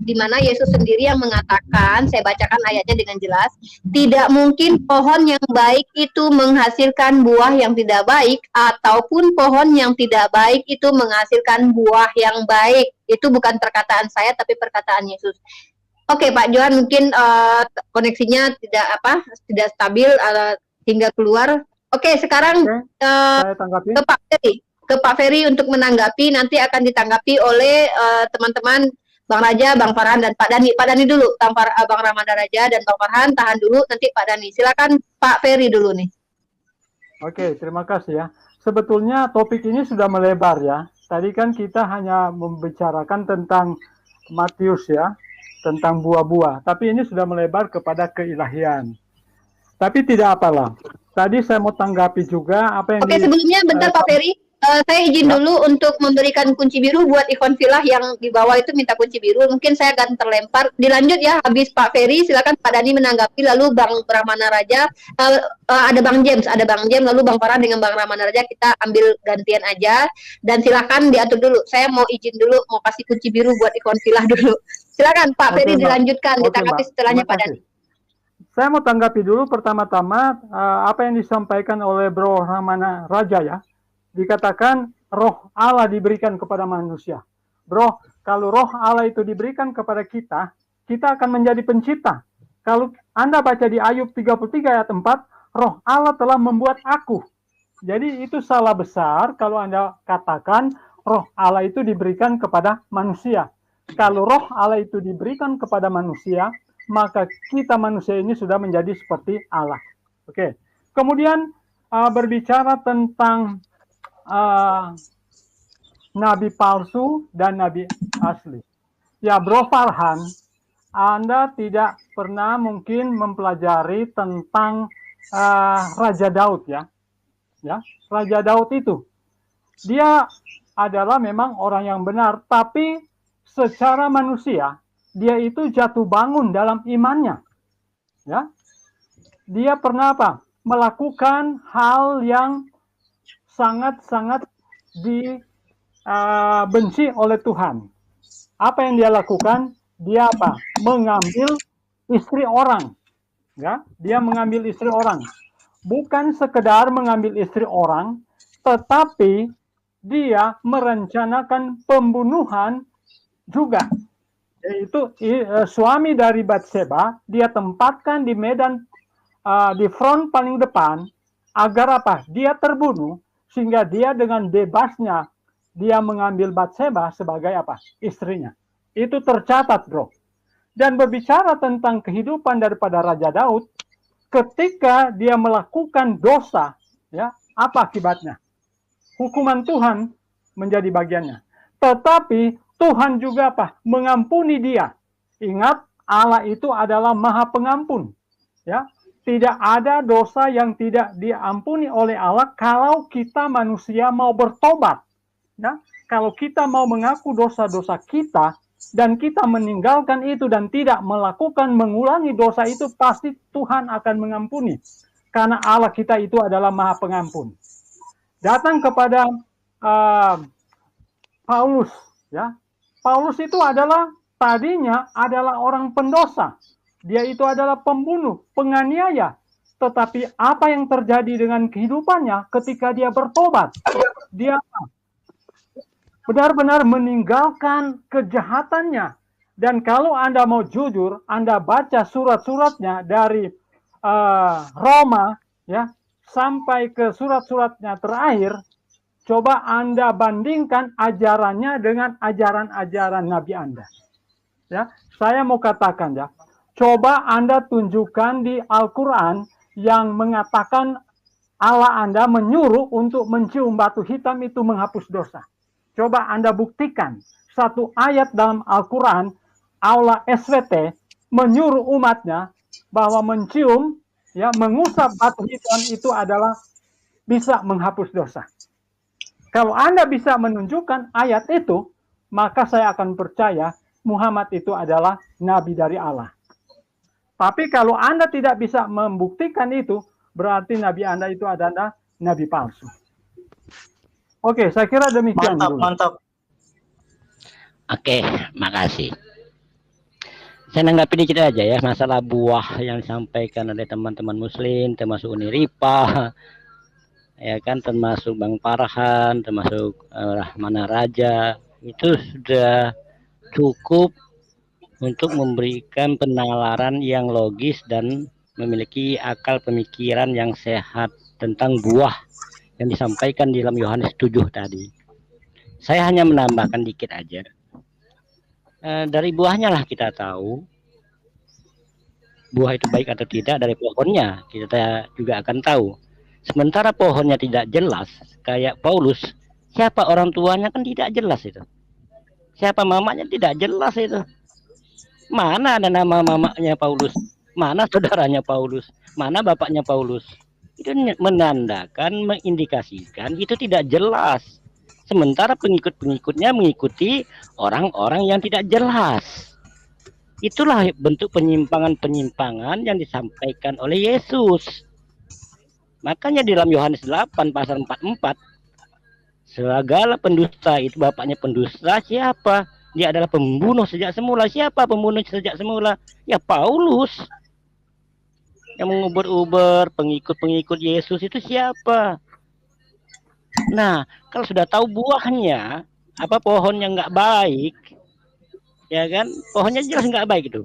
di mana Yesus sendiri yang mengatakan, saya bacakan ayatnya dengan jelas, tidak mungkin pohon yang baik itu menghasilkan buah yang tidak baik ataupun pohon yang tidak baik itu menghasilkan buah yang baik. Itu bukan perkataan saya tapi perkataan Yesus. Oke, Pak Johan, mungkin koneksinya tidak stabil hingga keluar. Oke, sekarang ke Pak Ferry. Ke Pak Ferry untuk menanggapi, nanti akan ditanggapi oleh teman-teman Bang Raja, Bang Farhan, dan Pak Dhani. Pak Dhani dulu, Bang Ramada Raja dan Bang Farhan tahan dulu, nanti Pak Dhani. Silakan Pak Ferry dulu nih. Oke, terima kasih ya. Sebetulnya topik ini sudah melebar ya. Tadi kan kita hanya membicarakan tentang Matius ya, tentang buah-buah. Tapi ini sudah melebar kepada keilahian. Tapi tidak apalah. Tadi saya mau tanggapi juga apa yang sebelumnya bentar Pak Ferry. Saya izin dulu untuk memberikan kunci biru buat Ikhwan Filah yang di bawah itu minta kunci biru. Mungkin saya akan terlempar. Dilanjut ya, habis Pak Ferry, silakan Pak Dhani menanggapi, lalu Bang Ramana Raja, ada Bang James, lalu Bang Farhan dengan Bang Ramana Raja, kita ambil gantian aja. Dan silakan diatur dulu. Saya mau izin dulu, mau kasih kunci biru buat Ikhwan Filah dulu. Silakan Pak Ferry dilanjutkan, ditanggapi setelahnya Pak Dhani. Saya mau tanggapi dulu pertama-tama apa yang disampaikan oleh Bro Ramana Raja ya. Dikatakan roh Allah diberikan kepada manusia. Bro, kalau roh Allah itu diberikan kepada kita, kita akan menjadi pencipta. Kalau Anda baca di Ayub 33 ayat 4, roh Allah telah membuat aku. Jadi itu salah besar kalau Anda katakan roh Allah itu diberikan kepada manusia. Kalau roh Allah itu diberikan kepada manusia, maka kita manusia ini sudah menjadi seperti Allah. Oke. Kemudian berbicara tentang nabi palsu dan nabi asli. Ya, Bro Farhan, Anda tidak pernah mungkin mempelajari tentang Raja Daud ya. Ya, Raja Daud itu dia adalah memang orang yang benar, tapi secara manusia dia itu jatuh bangun dalam imannya. Ya. Dia pernah melakukan hal yang sangat-sangat dibenci oleh Tuhan. Apa yang dia lakukan? Dia mengambil istri orang. Ya, dia mengambil istri orang. Bukan sekedar mengambil istri orang, tetapi dia merencanakan pembunuhan juga. Yaitu suami dari Batseba, dia tempatkan di medan di front paling depan agar dia terbunuh. Sehingga dia dengan bebasnya dia mengambil Batseba sebagai istrinya. Itu tercatat, Bro. Dan berbicara tentang kehidupan daripada Raja Daud, ketika dia melakukan dosa, ya, apa akibatnya? Hukuman Tuhan menjadi bagiannya. Tetapi Tuhan juga mengampuni dia. Ingat, Allah itu adalah Maha Pengampun. Ya. Tidak ada dosa yang tidak diampuni oleh Allah kalau kita manusia mau bertobat. Ya? Kalau kita mau mengaku dosa-dosa kita dan kita meninggalkan itu dan tidak mengulangi dosa itu, pasti Tuhan akan mengampuni. Karena Allah kita itu adalah Maha Pengampun. Datang kepada Paulus. Ya? Paulus itu tadinya adalah orang pendosa. Dia itu adalah pembunuh, penganiaya. Tetapi apa yang terjadi dengan kehidupannya ketika dia bertobat? Dia benar-benar meninggalkan kejahatannya. Dan kalau Anda mau jujur, Anda baca surat-suratnya dari Roma ya sampai ke surat-suratnya terakhir, coba Anda bandingkan ajarannya dengan ajaran-ajaran Nabi Anda. Ya, saya mau katakan ya, coba Anda tunjukkan di Al-Quran yang mengatakan Allah Anda menyuruh untuk mencium batu hitam itu menghapus dosa. Coba Anda buktikan satu ayat dalam Al-Quran, Allah SWT menyuruh umatnya bahwa mencium, ya, mengusap batu hitam itu adalah bisa menghapus dosa. Kalau Anda bisa menunjukkan ayat itu, maka saya akan percaya Muhammad itu adalah nabi dari Allah. Tapi kalau Anda tidak bisa membuktikan itu, berarti nabi Anda itu adalah nabi palsu. Oke, saya kira demikian. Mantap. Oke, makasih. Saya nanggapi dikit aja ya, masalah buah yang disampaikan oleh teman-teman muslim, termasuk Uniripa, ya kan, termasuk Bang Farhan, termasuk Rahmana Raja, itu sudah cukup untuk memberikan penalaran yang logis dan memiliki akal pemikiran yang sehat tentang buah yang disampaikan di dalam Yohanes 7 tadi. Saya hanya menambahkan dikit aja. Dari buahnya lah kita tahu buah itu baik atau tidak, dari pohonnya kita juga akan tahu. Sementara pohonnya tidak jelas, kayak Paulus, siapa orang tuanya kan tidak jelas itu. Siapa mamanya tidak jelas itu. Mana ada nama mamanya Paulus? Mana saudaranya Paulus? Mana bapaknya Paulus? Itu menandakan, mengindikasikan itu tidak jelas. Sementara pengikut-pengikutnya mengikuti orang-orang yang tidak jelas. Itulah bentuk penyimpangan-penyimpangan yang disampaikan oleh Yesus. Makanya di dalam Yohanes 8 pasal 44, segala pendusta itu bapaknya pendusta siapa? Dia adalah pembunuh sejak semula. Siapa pembunuh sejak semula? Ya Paulus. Yang mengubur-ubur pengikut-pengikut Yesus itu siapa? Nah, kalau sudah tahu buahnya, apa pohonnya nggak baik, ya kan? Pohonnya jelas nggak baik itu.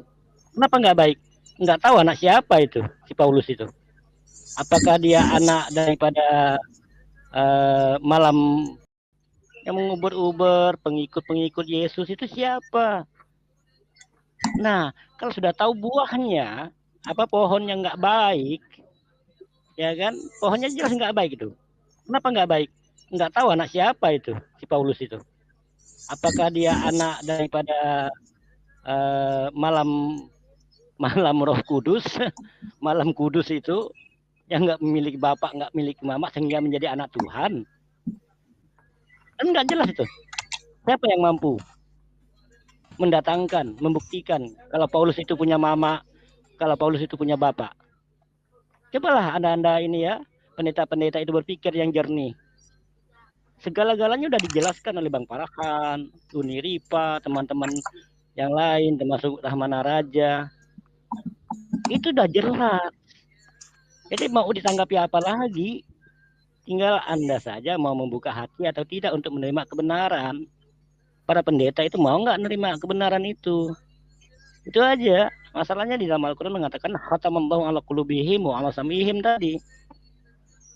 Kenapa nggak baik? Nggak tahu anak siapa itu, si Paulus itu. Apakah dia anak daripada malam yang mengubur-ubur pengikut-pengikut Yesus itu siapa? Nah, kalau sudah tahu buahnya, apa pohonnya nggak baik, ya kan? Pohonnya jelas nggak baik itu. Kenapa nggak baik? Nggak tahu anak siapa itu, si Paulus itu. Apakah dia anak daripada malam Roh Kudus, malam kudus itu yang nggak memiliki bapak, nggak memiliki mama, sehingga menjadi anak Tuhan? Kan nggak jelas itu. Siapa yang mampu mendatangkan, membuktikan kalau Paulus itu punya mama, kalau Paulus itu punya bapak? Cobalah anda ini ya, pendeta-pendeta itu berpikir yang jernih. Segala-galanya udah dijelaskan oleh Bang Farhan, Uniripa, teman-teman yang lain, termasuk Rahmana Raja. Itu udah jelas. Jadi mau ditanggapi apa lagi? Tinggal Anda saja mau membuka hati atau tidak untuk menerima kebenaran. Para pendeta itu mau nggak menerima kebenaran itu? Itu aja. Masalahnya di dalam Al-Quran mengatakan khatamallahu ala qulubihim wa ala sam'ihim tadi.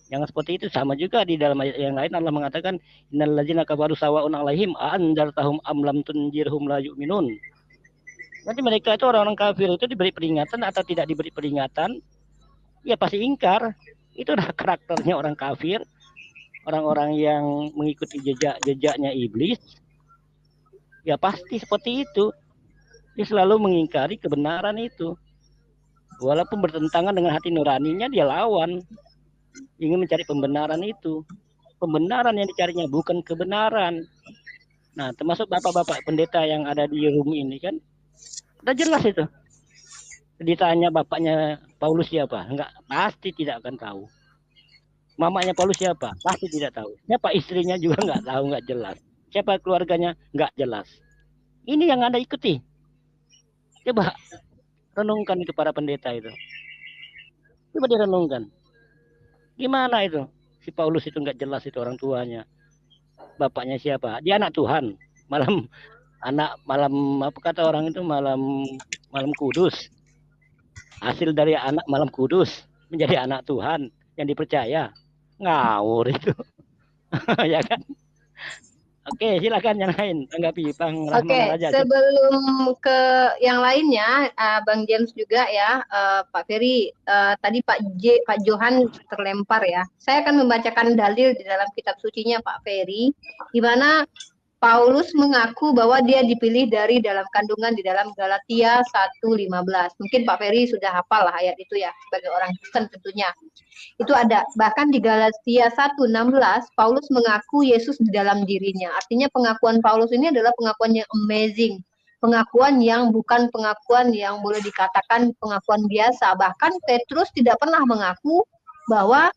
Yang seperti itu sama juga di dalam ayat yang lain Allah mengatakan innal ladzina kafaru sawa'un 'alaihim a'anzartahum am lam tunzirhum la yu'minun. Nanti mereka itu orang-orang kafir itu diberi peringatan atau tidak diberi peringatan, ya pasti ingkar. Itu adalah karakternya orang kafir, orang-orang yang mengikuti jejak-jejaknya iblis. Ya pasti seperti itu. Dia selalu mengingkari kebenaran itu. Walaupun bertentangan dengan hati nuraninya, dia lawan. Ingin mencari pembenaran itu. Pembenaran yang dicarinya bukan kebenaran. Nah, termasuk bapak-bapak pendeta yang ada di room ini kan, udah jelas itu. Ditanya bapaknya Paulus siapa? Enggak, pasti tidak akan tahu. Mamanya Paulus siapa? Pasti tidak tahu. Siapa istrinya juga enggak tahu, enggak jelas. Siapa keluarganya? Enggak jelas. Ini yang Anda ikuti. Coba renungkan itu para pendeta itu. Coba direnungkan. Gimana itu? Si Paulus itu enggak jelas itu orang tuanya. Bapaknya siapa? Dia anak Tuhan. Malam apa kata orang itu malam kudus. Hasil dari anak malam kudus menjadi anak Tuhan yang dipercaya. Ngawur itu. Ya kan? Oke, silakan yang lain tanggapi Bang Rahman aja. Sebelum ke yang lainnya, Bang James juga ya, Pak Ferry, tadi Pak Johan terlempar ya. Saya akan membacakan dalil di dalam kitab sucinya Pak Ferry, di mana Paulus mengaku bahwa dia dipilih dari dalam kandungan di dalam Galatia 1:15. Mungkin Pak Ferry sudah hafal lah ayat itu ya, sebagai orang Kristen tentunya. Itu ada. Bahkan di Galatia 1:16, Paulus mengaku Yesus di dalam dirinya. Artinya pengakuan Paulus ini adalah pengakuan yang amazing. Pengakuan yang bukan pengakuan yang boleh dikatakan pengakuan biasa. Bahkan Petrus tidak pernah mengaku bahwa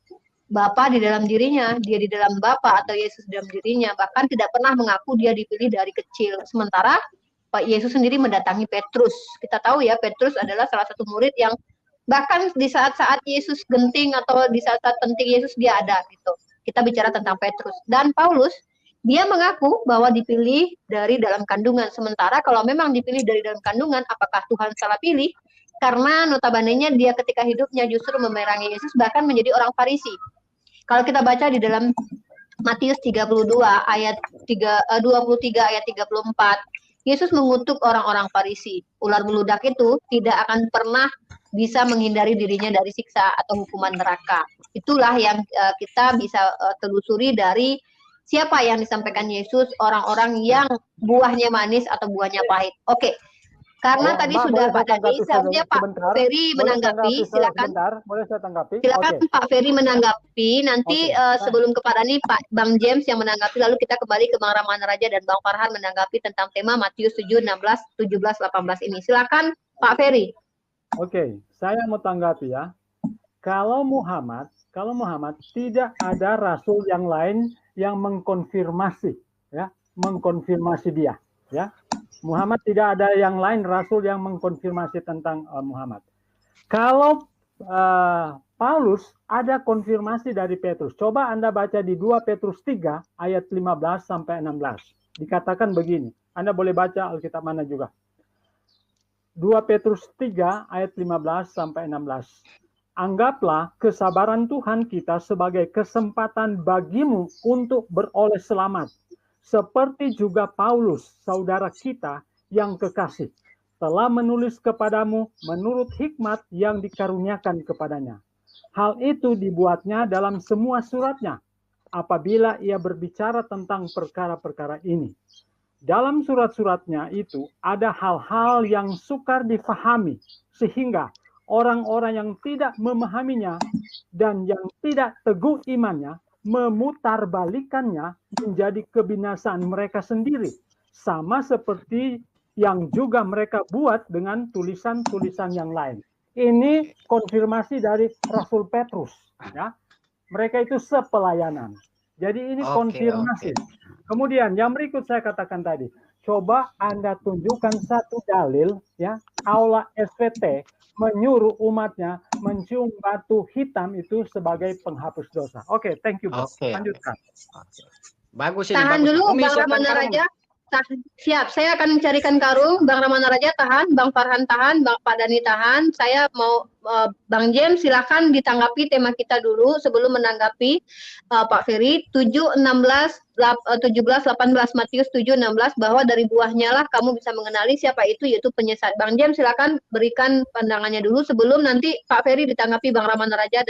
Bapa di dalam dirinya, dia di dalam Bapa atau Yesus di dalam dirinya, bahkan tidak pernah mengaku dia dipilih dari kecil. Sementara Pak Yesus sendiri mendatangi Petrus. Kita tahu ya, Petrus adalah salah satu murid yang bahkan di saat-saat Yesus genting atau di saat-saat penting Yesus dia ada gitu. Kita bicara tentang Petrus. Dan Paulus, dia mengaku bahwa dipilih dari dalam kandungan. Sementara kalau memang dipilih dari dalam kandungan, apakah Tuhan salah pilih? Karena notabene-nya dia ketika hidupnya justru memerangi Yesus, bahkan menjadi orang Farisi. Kalau kita baca di dalam Matius 32 ayat 23 ayat 34, Yesus mengutuk orang-orang Farisi. Ular beludak itu tidak akan pernah bisa menghindari dirinya dari siksa atau hukuman neraka. Itulah yang kita bisa telusuri dari siapa yang disampaikan Yesus, orang-orang yang buahnya manis atau buahnya pahit. Oke. Karena tadi sudah Pak Dani, seharusnya Pak Ferry menanggapi, silakan. Boleh saya tanggapi? Silakan Pak Ferry menanggapi. Nanti sebelum ke Pak Dani, Pak Bang James yang menanggapi, lalu kita kembali ke Bang Ramana Raja dan Bang Farhan menanggapi tentang tema Matius 7, 16, 17, 18 ini. Silakan Pak Ferry. Oke, saya mau tanggapi ya. Kalau Muhammad tidak ada rasul yang lain yang mengkonfirmasi dia, ya. Muhammad tidak ada yang lain rasul yang mengkonfirmasi tentang Muhammad. Kalau Paulus ada konfirmasi dari Petrus. Coba Anda baca di 2 Petrus 3 ayat 15 sampai 16. Dikatakan begini. Anda boleh baca Alkitab mana juga. 2 Petrus 3 ayat 15 sampai 16. Anggaplah kesabaran Tuhan kita sebagai kesempatan bagimu untuk beroleh selamat. Seperti juga Paulus, saudara kita yang kekasih, telah menulis kepadamu menurut hikmat yang dikaruniakan kepadanya. Hal itu dibuatnya dalam semua suratnya, apabila ia berbicara tentang perkara-perkara ini. Dalam surat-suratnya itu ada hal-hal yang sukar difahami, sehingga orang-orang yang tidak memahaminya dan yang tidak teguh imannya memutarbalikannya menjadi kebinasaan mereka sendiri, sama seperti yang juga mereka buat dengan tulisan-tulisan yang lain. Ini konfirmasi dari Rasul Petrus, ya. Mereka itu sepelayanan. Jadi ini konfirmasi. Kemudian yang berikut saya katakan tadi, coba Anda tunjukkan satu dalil, ya, Aula SVT menyuruh umatnya mencium batu hitam itu sebagai penghapus dosa. Oke, thank you, Bos. Lanjutkan. Bagus ini. Tahan bagus. dulu, Bang Ramana Raja. Siap, saya akan mencarikan karung. Bang Ramana Raja tahan, Bang Farhan tahan, Bang Pak Dani tahan. Saya mau Bang James silakan ditanggapi tema kita dulu sebelum menanggapi Pak Ferry. 7, 16, 17, 18 Matius 7, 16 bahwa dari buahnya lah kamu bisa mengenali siapa itu, yaitu penyesat. Bang James silakan berikan pandangannya dulu sebelum nanti Pak Ferry ditanggapi Bang Ramana Raja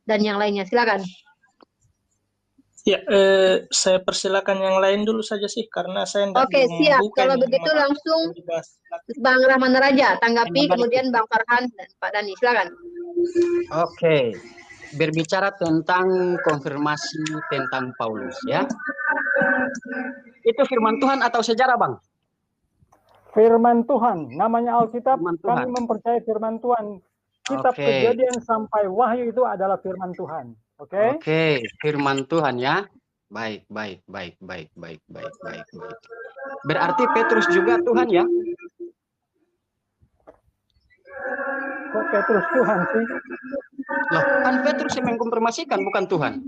dan yang lainnya. Silakan. Ya, saya persilakan yang lain dulu saja sih, karena saya tidak siap. Kalau begitu langsung Bang Ramana Raja tanggapi, kemudian Bang Farhan dan Pak Dani. Silakan. Oke. Berbicara tentang konfirmasi tentang Paulus, ya. Itu firman Tuhan atau sejarah, Bang? Firman Tuhan. Namanya Alkitab, kami mempercayai firman Tuhan. Kitab Kejadian sampai Wahyu itu adalah firman Tuhan. Oke, firman Tuhan ya. Baik. Berarti Petrus juga Tuhan ya? Kok Petrus Tuhan sih? Loh, kan Petrus yang mengkonfirmasikan, bukan Tuhan.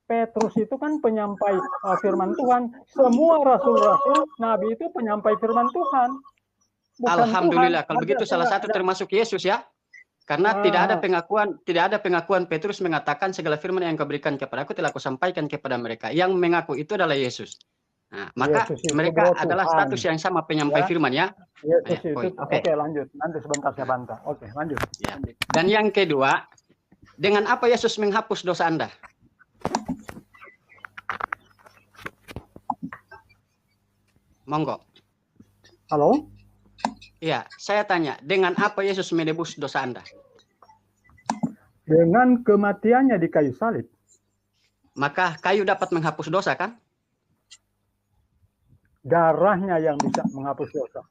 Petrus itu kan penyampai firman Tuhan. Semua rasul-rasul, nabi itu penyampai firman Tuhan. Bukan Alhamdulillah, Tuhan. Kalau begitu salah satu termasuk Yesus ya. Karena tidak ada pengakuan Petrus mengatakan segala firman yang kau berikan kepada aku telah aku sampaikan kepada mereka. Yang mengaku itu adalah Yesus. Nah, maka Yesus mereka adalah Tuhan. Status yang sama penyampai firman ya. Yesus itu. Oke, lanjut. Nanti sebentar saya bantah. Oke, lanjut. Ya. Dan yang kedua, dengan apa Yesus menghapus dosa Anda? Monggo. Halo? Iya, saya tanya, dengan apa Yesus menebus dosa Anda? Dengan kematiannya di kayu salib. Maka kayu dapat menghapus dosa, kan? Darahnya yang bisa menghapus dosa.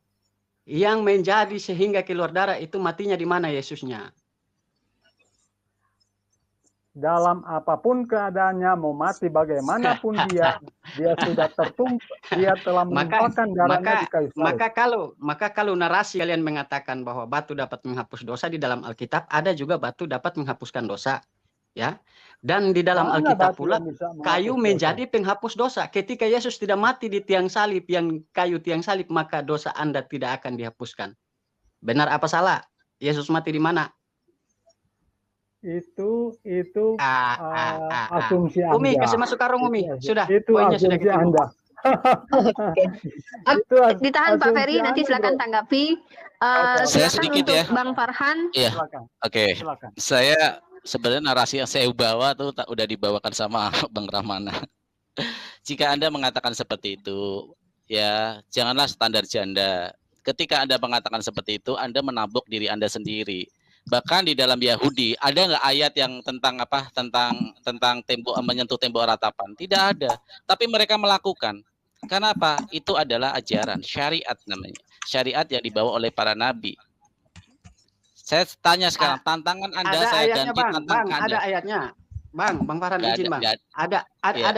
Yang menjadi sehingga keluar darah itu matinya di mana Yesusnya? Dalam apapun keadaannya, mau mati bagaimanapun dia sudah tertumpah, dia telah menumpahkan darahnya di kayu salib. Maka kalau narasi kalian mengatakan bahwa batu dapat menghapus dosa, di dalam Alkitab ada juga batu dapat menghapuskan dosa, ya. Dan di dalam Alkitab pula kayu menjadi penghapus dosa. Ketika Yesus tidak mati di tiang salib, yang kayu tiang salib, maka dosa Anda tidak akan dihapuskan. Benar apa salah? Yesus mati di mana? Itu asumsi Anda. Umi, kasih masuk karung Umi. Sudah. Itu asumsi Anda. Ditahan Pak Ferry, nanti silakan tanggapi. Saya Silakan sedikit untuk ya. Bang Farhan. Iya. Oke. Saya sebenarnya narasi yang saya bawa tuh udah dibawakan sama Bang Rahmana. Jika Anda mengatakan seperti itu, ya janganlah standar janda. Ketika Anda mengatakan seperti itu, Anda menabok diri Anda sendiri. Bahkan di dalam Yahudi ada nggak ayat yang tentang apa? Tentang tembok, menyentuh tembok ratapan? Tidak ada. Tapi mereka melakukan. Karena apa? Itu adalah ajaran syariat namanya. Syariat yang dibawa oleh para nabi. Saya tanya sekarang, tantangan Anda saya ganti tantangan Anda. Ada ayatnya. Bang Farhan izin Bang. Ada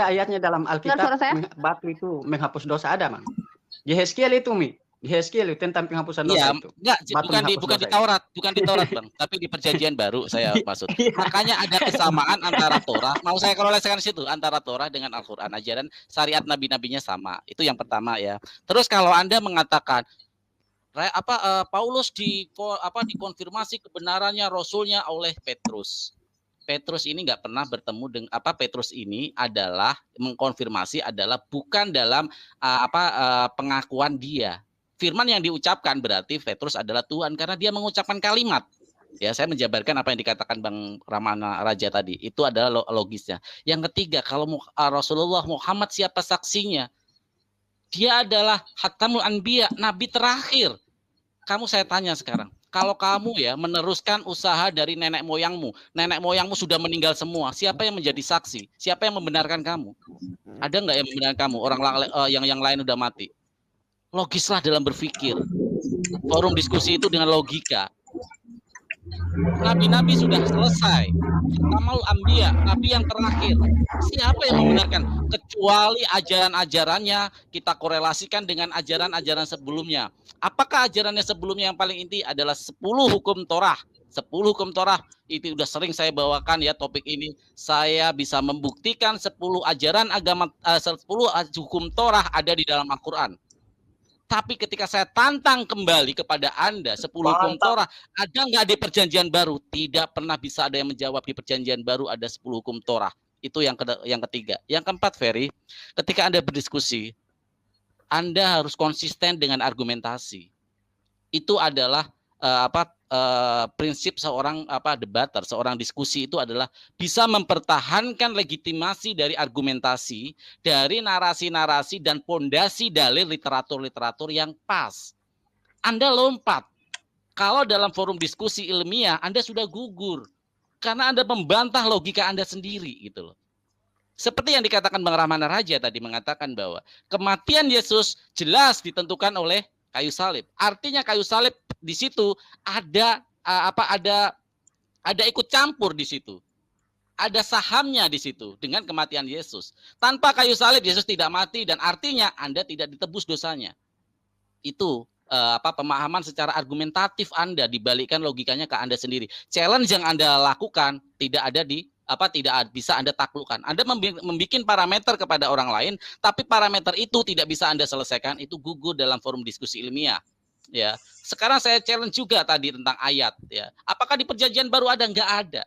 ayatnya dalam Alkitab, batu itu menghapus dosa, ada Bang. Yehezkiel itu Yehezkiel tentang penghapusan dosa itu. Bukan di Taurat, Bang, tapi di Perjanjian Baru saya maksud. Makanya ada kesamaan antara Torah, mau saya koreksikan situ, antara Torah dengan Al-Qur'an, ajaran syariat nabi-nabinya sama. Itu yang pertama ya. Terus kalau Anda mengatakan Paulus dikonfirmasi kebenarannya rasulnya oleh Petrus. Petrus ini nggak pernah bertemu dengan Petrus ini adalah mengkonfirmasi adalah bukan dalam pengakuan dia. Firman yang diucapkan berarti Petrus adalah Tuhan karena dia mengucapkan kalimat. Ya, saya menjabarkan apa yang dikatakan Bang Ramana Raja tadi. Itu adalah logisnya. Yang ketiga, kalau Rasulullah Muhammad siapa saksinya? Dia adalah Khatamul Anbiya, nabi terakhir. Saya tanya sekarang, kalau kamu ya meneruskan usaha dari nenek moyangmu sudah meninggal semua, siapa yang menjadi saksi? Siapa yang membenarkan kamu? Ada nggak yang membenarkan kamu? Orang yang lain udah mati. Logislah dalam berpikir. Forum diskusi itu dengan logika. Nabi-nabi sudah selesai. Khatamul Anbiya, nabi yang terakhir. Siapa yang membenarkan? Kecuali ajaran-ajarannya kita korelasikan dengan ajaran-ajaran sebelumnya. Apakah ajarannya sebelumnya yang paling inti adalah 10 hukum Torah? 10 hukum Torah itu sudah sering saya bawakan ya topik ini. Saya bisa membuktikan 10 ajaran agama 10 hukum Torah ada di dalam Al-Qur'an. Tapi ketika saya tantang kembali kepada Anda 10 hukum Torah ada nggak di Perjanjian Baru? Tidak pernah bisa ada yang menjawab di Perjanjian Baru ada 10 hukum Torah. Itu yang ketiga. Yang keempat, Ferry, ketika Anda berdiskusi, Anda harus konsisten dengan argumentasi. Itu adalah prinsip seorang debater, seorang diskusi itu adalah bisa mempertahankan legitimasi dari argumentasi, dari narasi-narasi dan pondasi dalil literatur-literatur yang pas. Anda lompat. Kalau dalam forum diskusi ilmiah Anda sudah gugur karena Anda membantah logika Anda sendiri gitu loh. Seperti yang dikatakan Bang Rahmana Raja tadi mengatakan bahwa kematian Yesus jelas ditentukan oleh kayu salib. Artinya kayu salib di situ ada ikut campur di situ. Ada sahamnya di situ dengan kematian Yesus. Tanpa kayu salib Yesus tidak mati dan artinya Anda tidak ditebus dosanya. Itu pemahaman secara argumentatif Anda dibalikkan logikanya ke Anda sendiri. Challenge yang Anda lakukan tidak ada tidak bisa Anda taklukkan. Anda membuat parameter kepada orang lain, tapi parameter itu tidak bisa Anda selesaikan, itu gugur dalam forum diskusi ilmiah. Ya, sekarang saya challenge juga tadi tentang ayat. Ya, apakah di Perjanjian Baru ada? Nggak ada.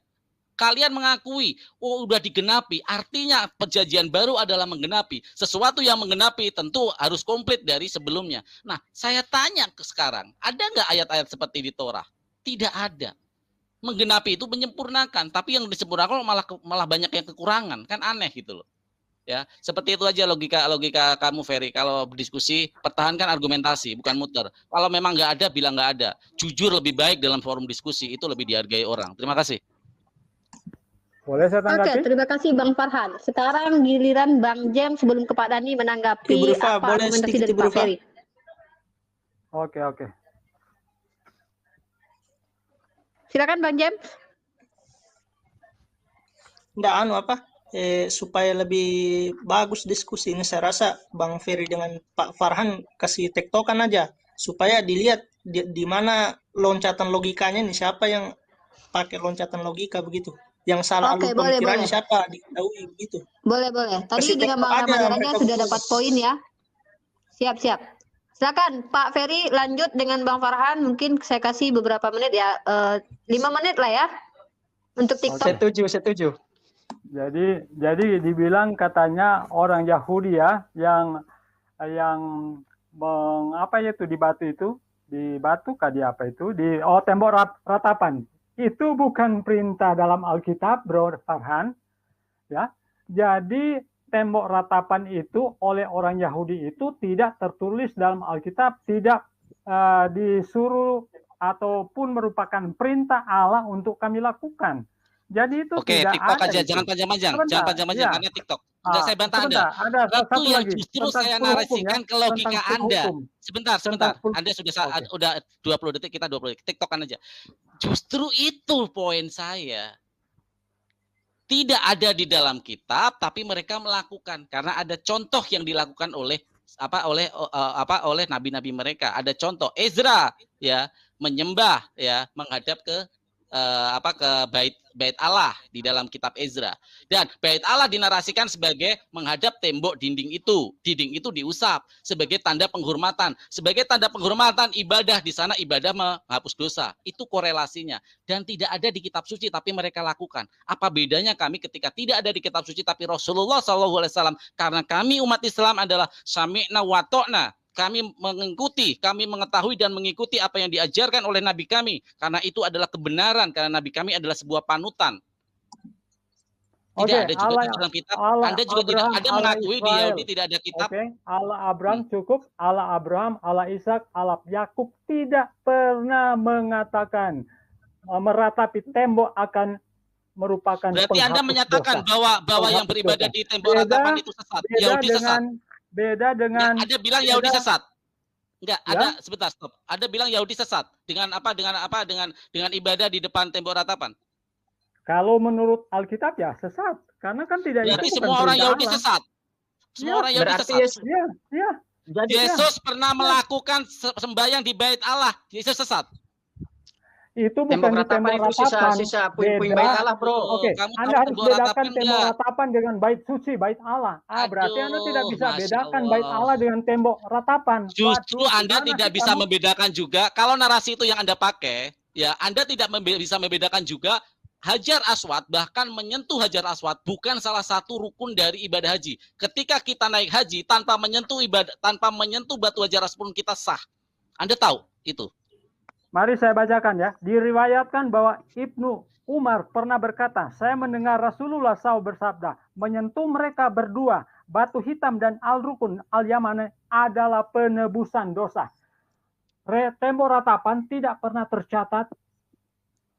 Kalian mengakui, udah digenapi. Artinya Perjanjian Baru adalah menggenapi. Sesuatu yang menggenapi tentu harus komplit dari sebelumnya. Nah, saya tanya sekarang, ada nggak ayat-ayat seperti di Torah? Tidak ada. Menggenapi itu menyempurnakan, tapi yang disempurnakan malah banyak yang kekurangan, kan aneh gitu loh. Ya, seperti itu aja logika kamu, Ferry. Kalau berdiskusi, pertahankan argumentasi, bukan muter. Kalau memang nggak ada, bilang nggak ada. Jujur lebih baik dalam forum diskusi, itu lebih dihargai orang. Terima kasih. Boleh saya tanggapi? Oke, terima kasih Bang Farhan. Sekarang giliran Bang Jem sebelum ke Pak Dhani menanggapi apa argumentasi dari Pak Ferry. Oke. Silakan Bang Jem. Supaya lebih bagus diskusi ini, saya rasa Bang Ferry dengan Pak Farhan kasih tektokan aja supaya dilihat di mana loncatan logikanya nih, siapa yang pakai loncatan logika begitu, yang salah alur pemikirannya siapa, diketahui begitu. Boleh. Tadi dengan Bang Ramadhan sudah dapat poin ya. Siap. Silakan Pak Ferry lanjut dengan Bang Farhan. Mungkin saya kasih beberapa menit ya, 5 menit lah ya untuk TikTok. Setuju. Jadi dibilang katanya orang Yahudi ya yang di tembok ratapan itu bukan perintah dalam Alkitab, Bro Farhan, ya. Jadi tembok ratapan itu oleh orang Yahudi itu tidak tertulis dalam Alkitab, tidak disuruh ataupun merupakan perintah Allah untuk kami lakukan. Jadi itu tidak TikTok ada. aja, jangan panjang-panjang Ya. karena TikTok. Saya bantah Anda. Itu yang justru saya narasikan ke logika Anda. Sebentar. Anda sudah 20 detik, kita 20 detik. TikTokan aja. Justru itu poin saya. Tidak ada di dalam kitab, tapi mereka melakukan karena ada contoh yang dilakukan oleh nabi-nabi mereka. Ada contoh Ezra ya menyembah ya menghadap ke bait Allah di dalam kitab Ezra. Dan bait Allah dinarasikan sebagai menghadap tembok dinding itu. Dinding itu diusap sebagai tanda penghormatan. Sebagai tanda penghormatan ibadah, di sana ibadah menghapus dosa. Itu korelasinya. Dan tidak ada di kitab suci tapi mereka lakukan. Apa bedanya kami ketika tidak ada di kitab suci tapi Rasulullah SAW, karena kami umat Islam adalah sami'na wa ta'na. Kami mengetahui dan mengikuti apa yang diajarkan oleh Nabi kami. Karena itu adalah kebenaran, karena Nabi kami adalah sebuah panutan. Tidak ada juga di dalam kitab. Anda juga tidak ada mengakui di Yahudi tidak ada kitab. Allah Abraham cukup, Allah Abraham, Allah Ishak, Allah Yakub tidak pernah mengatakan meratapi tembok akan merupakan berarti Anda menyatakan bahwa yang beribadah di tembok ratapan itu sesat. Yahudi sesat. Beda dengan Anda bilang Yahudi sesat. Enggak, ada sebentar stop. Anda bilang Yahudi sesat dengan ibadah di depan tembok ratapan. Kalau menurut Alkitab ya sesat, karena kan tidak. Berarti semua orang Yahudi sesat. Semua orang Yahudi sesat. Iya. Yesus pernah melakukan sembahyang di bait Allah. Yesus sesat. Itu bukan di tembok ratapan. Sisa puing-puing bait Allah, Bro. Oke, Anda harus bedakan tembok ratapan dengan bait suci, bait Allah. Berarti Anda tidak bisa bedakan bait Allah dengan tembok ratapan. Justru Anda tidak bisa membedakan juga. Kalau narasi itu yang Anda pakai, ya Anda tidak bisa membedakan juga. Hajar Aswad, bahkan menyentuh Hajar Aswad bukan salah satu rukun dari ibadah haji. Ketika kita naik haji tanpa menyentuh batu Hajar Aswad pun kita sah. Anda tahu itu. Mari saya bacakan ya. Diriwayatkan bahwa Ibnu Umar pernah berkata, saya mendengar Rasulullah SAW bersabda, menyentuh mereka berdua, batu hitam dan al-rukun al-yamani adalah penebusan dosa. Tembok ratapan tidak pernah tercatat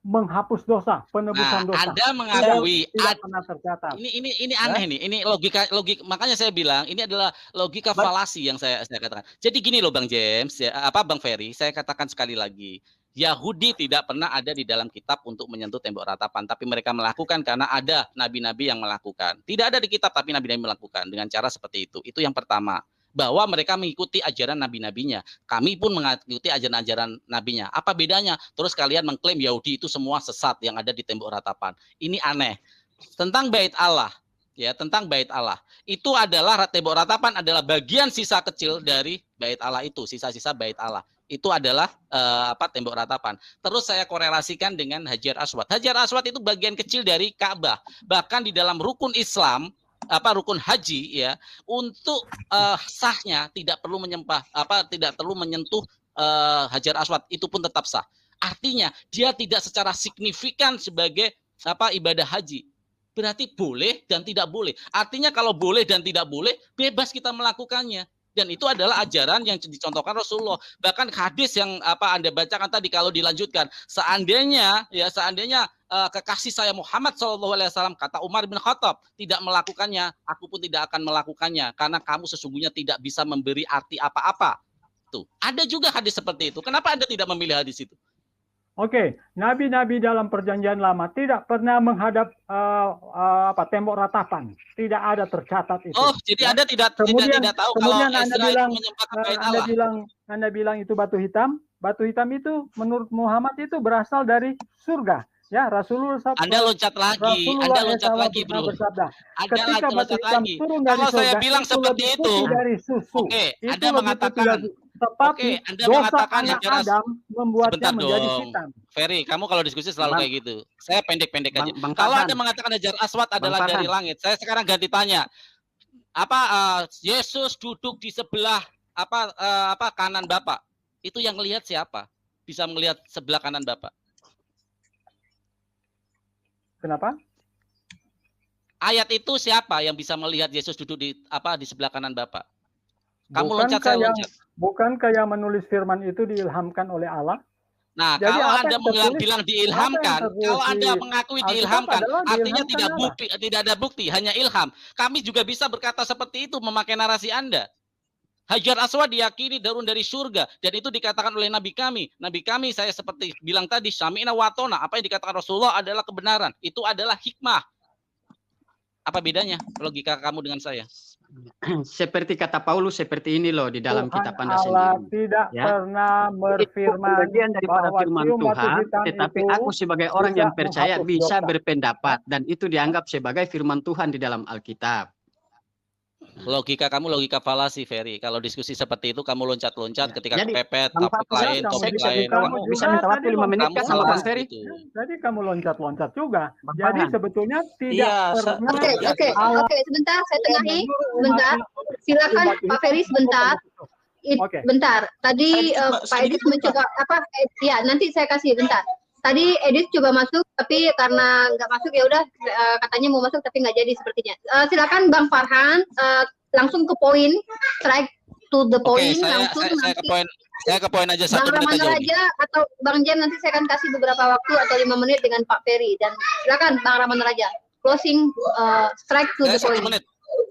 menghapus dosa, penebusan dosa. Anda mengakui tidak pernah tercatat. Ini aneh nih. Ini logika makanya saya bilang ini adalah logika falasi yang saya katakan. Jadi gini loh Bang James, Bang Ferry, saya katakan sekali lagi. Yahudi tidak pernah ada di dalam kitab untuk menyentuh tembok ratapan, tapi mereka melakukan karena ada nabi-nabi yang melakukan. Tidak ada di kitab tapi nabi-nabi melakukan dengan cara seperti itu. Itu yang pertama. Bahwa mereka mengikuti ajaran nabi-nabinya. Kami pun mengikuti ajaran-ajaran nabinya. Apa bedanya? Terus kalian mengklaim Yahudi itu semua sesat yang ada di tembok ratapan. Ini aneh. Tentang bait Allah, ya, tentang bait Allah. Itu adalah tembok ratapan adalah bagian sisa kecil dari bait Allah itu, sisa-sisa bait Allah. Itu adalah tembok ratapan. Terus saya korelasikan dengan Hajar Aswad. Hajar Aswad itu bagian kecil dari Ka'bah. Bahkan di dalam rukun Islam, rukun haji ya, untuk sahnya tidak perlu tidak perlu menyentuh Hajar Aswad, itu pun tetap sah. Artinya dia tidak secara signifikan sebagai ibadah haji. berarti boleh dan tidak boleh. Artinya kalau boleh dan tidak boleh, bebas kita melakukannya. Dan itu adalah ajaran yang dicontohkan Rasulullah. Bahkan hadis yang Anda bacakan tadi, kalau dilanjutkan, seandainya kekasih saya Muhammad SAW, kata Umar bin Khattab, tidak melakukannya, aku pun tidak akan melakukannya, karena kamu sesungguhnya tidak bisa memberi arti apa-apa. Tuh, ada juga hadis seperti itu. Kenapa Anda tidak memilih hadis itu? Oke, nabi-nabi dalam perjanjian lama tidak pernah menghadap tembok ratapan, tidak ada tercatat itu. Oh, jadi Anda tidak tahu kalau Ezra menyembah bait Allah. Anda bilang itu batu hitam. Batu hitam itu menurut Muhammad itu berasal dari surga. Ya, Rasulullah Anda loncat lagi, bro. Bersabda, Anda ketika batu hitam turun dari kalau surga, saya bilang seperti itu, dari susu. Oke, itu Anda mengatakan tetapi Anda dosa mengatakan anak Adam membuatnya menjadi hitam. Ferry, kamu kalau diskusi selalu kayak gitu. Saya pendek-pendek aja. Kalau Anda mengatakan Hajar Aswad adalah dari langit, saya sekarang ganti tanya. Yesus duduk di sebelah kanan Bapak? Itu yang lihat siapa? Bisa melihat sebelah kanan Bapak? Kenapa? Ayat itu siapa yang bisa melihat Yesus duduk di sebelah kanan Bapak? Kamu loncat, saya loncat. Bukankah yang menulis firman itu diilhamkan oleh Allah? Nah, jadi kalau Anda bilang diilhamkan, kalau Anda mengakui diilhamkan, artinya tidak ada bukti, hanya ilham. Kami juga bisa berkata seperti itu memakai narasi Anda. Hajar Aswad diyakini turun dari surga, dan itu dikatakan oleh Nabi kami. Nabi kami, saya seperti bilang tadi, Sami'na wa atona, apa yang dikatakan Rasulullah adalah kebenaran. Itu adalah hikmah. Apa bedanya logika kamu dengan saya? Seperti kata Paulus, seperti ini loh di dalam kitab Anda Allah sendiri. Tidak pernah berfirman bagian daripada firman Tuhan, tetapi aku sebagai orang yang percaya bisa berpendapat, dan itu dianggap sebagai firman Tuhan di dalam Alkitab. Logika kamu logika falasi, Ferry. Kalau diskusi seperti itu kamu loncat-loncat ketika Jadi, kepepet topik lain. Kamu bisa minta waktu 5 menit kan sama Bang Ferry? Jadi kamu loncat-loncat juga. Jadi sebetulnya tidak pernah. Oke, sebentar saya tengahi. Sebentar. Silakan Pak Ferry sebentar. Bentar. Tadi Pak Edis mencoba ya, nanti saya kasih bentar. Tadi Edis coba masuk, tapi karena nggak masuk ya udah katanya mau masuk tapi nggak jadi sepertinya. Silakan Bang Farhan, langsung ke poin, strike to the point. Saya ke poin aja, 1 Bang menit Ramana aja. Atau Bang Jem nanti saya akan kasih beberapa waktu atau 5 menit dengan Pak Ferry, dan silakan Bang Ramana Raja closing, strike to the point.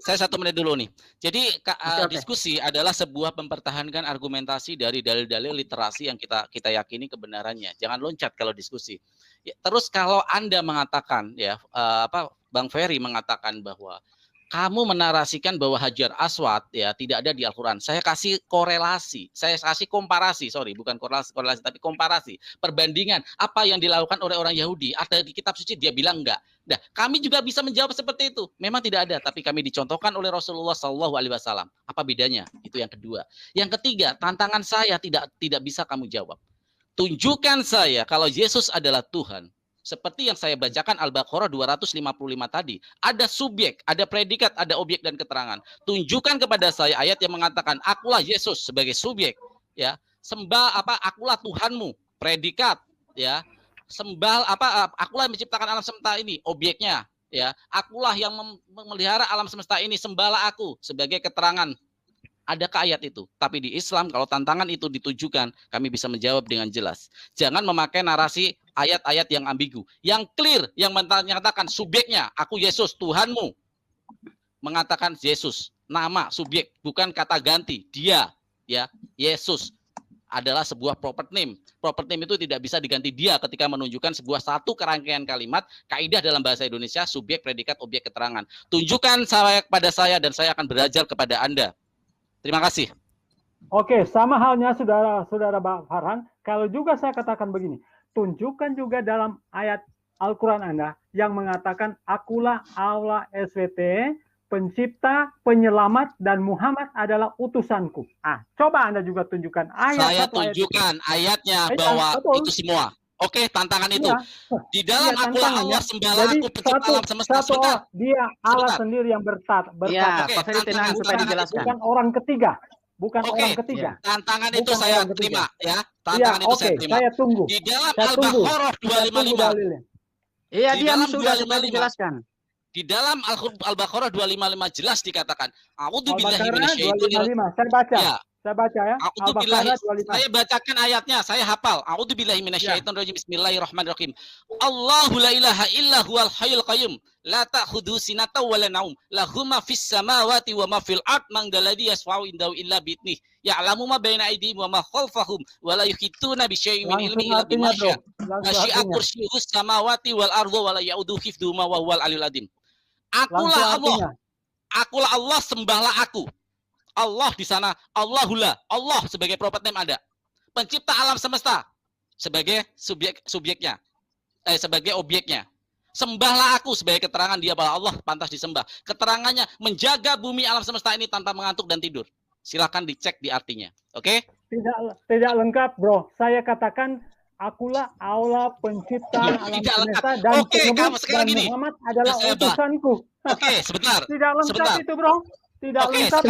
Saya 1 menit dulu nih. Jadi diskusi adalah sebuah mempertahankan argumentasi dari dalil-dalil literasi yang kita yakini kebenarannya. Jangan loncat kalau diskusi. Ya, terus kalau Anda mengatakan Bang Ferry mengatakan bahwa kamu menarasikan bahwa Hajar Aswad ya tidak ada di Al-Quran. Saya kasih korelasi, saya kasih komparasi, bukan korelasi tapi komparasi, perbandingan apa yang dilakukan oleh orang Yahudi ada di kitab suci, dia bilang enggak. Nah, kami juga bisa menjawab seperti itu. Memang tidak ada, tapi kami dicontohkan oleh Rasulullah SAW. Apa bedanya? Itu yang kedua. Yang ketiga, tantangan saya tidak bisa kamu jawab. Tunjukkan saya kalau Yesus adalah Tuhan. Seperti yang saya bacakan Al-Baqarah 255 tadi, ada subjek, ada predikat, ada objek dan keterangan. Tunjukkan kepada saya ayat yang mengatakan akulah Yesus sebagai subjek, ya. Akulah Tuhanmu, predikat, ya. Akulah yang menciptakan alam semesta ini, objeknya, ya. Akulah yang memelihara alam semesta ini, sembahlah aku sebagai keterangan. Adakah ayat itu? Tapi di Islam kalau tantangan itu ditujukan, kami bisa menjawab dengan jelas. Jangan memakai narasi ayat-ayat yang ambigu. Yang clear, yang menyatakan subjeknya, aku Yesus, Tuhanmu. Mengatakan Yesus, nama, subjek, bukan kata ganti. Dia, ya, Yesus adalah sebuah proper name. Proper name itu tidak bisa diganti dia ketika menunjukkan sebuah satu kerangkaian kalimat, kaidah dalam bahasa Indonesia, subjek, predikat, objek, keterangan. Tunjukkan kepada saya dan saya akan belajar kepada Anda. Terima kasih. Oke, sama halnya saudara Bang Farhan, kalau juga saya katakan begini, tunjukkan juga dalam ayat Al-Quran Anda yang mengatakan akulah Allah SWT, pencipta, penyelamat, dan Muhammad adalah utusanku. Coba Anda juga tunjukkan ayat. Saya tunjukkan ayatnya bahwa itu semua. Oke, tantangan itu. Di dalam akulah Allah, sembahlah aku pencipta alam semesta. Dia Allah sendiri yang berkata. Pak Ferry tenang supaya dijelaskan. Bukan orang ketiga. Orang ketiga. Tantangan itu saya terima, ya. Tantangan itu saya terima. Saya tunggu. Di dalam Al-Baqarah 255. Iya, diam sudah supaya dijelaskan. Di dalam Al-Baqarah 255 jelas dikatakan, A'udzubillahi Al-Baqarah minasyaitonir 255. Saya baca. Ya. Saya baca ya. Al-Baqarah 255. Saya bacakan ayatnya, saya hafal. A'udzubillahi minasyaitonirrajim. Bismillahirrahmanirrahim. Allahu la ilaha illa huwal hayyul qayyum, la ta'khudhuhu sinatun wa la naum, lahu ma fis samawati wa ma fil ard, man dzalladzi yashfa'u indahu illa bi'idnih, ya'lamu ma baina aydihim wa ma khalfahum, wa la yuhituna bi syai'in min ilmihi illa bima syaa. Wasi'a kursiyyuhus samawati wal arda wa la ya'uduhu hifdhuhuma wa huwal aliyyul azim. Akulah Allah. Akulah Allah, sembahlah aku. Allah di sana, Allahullah, Allah sebagai prophet name ada. Pencipta alam semesta sebagai subjeknya, sebagai objeknya. Sembahlah aku sebagai keterangan dia bahwa Allah pantas disembah. Keterangannya menjaga bumi alam semesta ini tanpa mengantuk dan tidur. Silahkan dicek di artinya. Oke? Tidak lengkap, bro. Saya katakan akulah Allah pencipta alam semesta dan Muhammad adalah utusanku. Oke, sebentar. Tidak lengkap itu, bro. Tidak lengkap.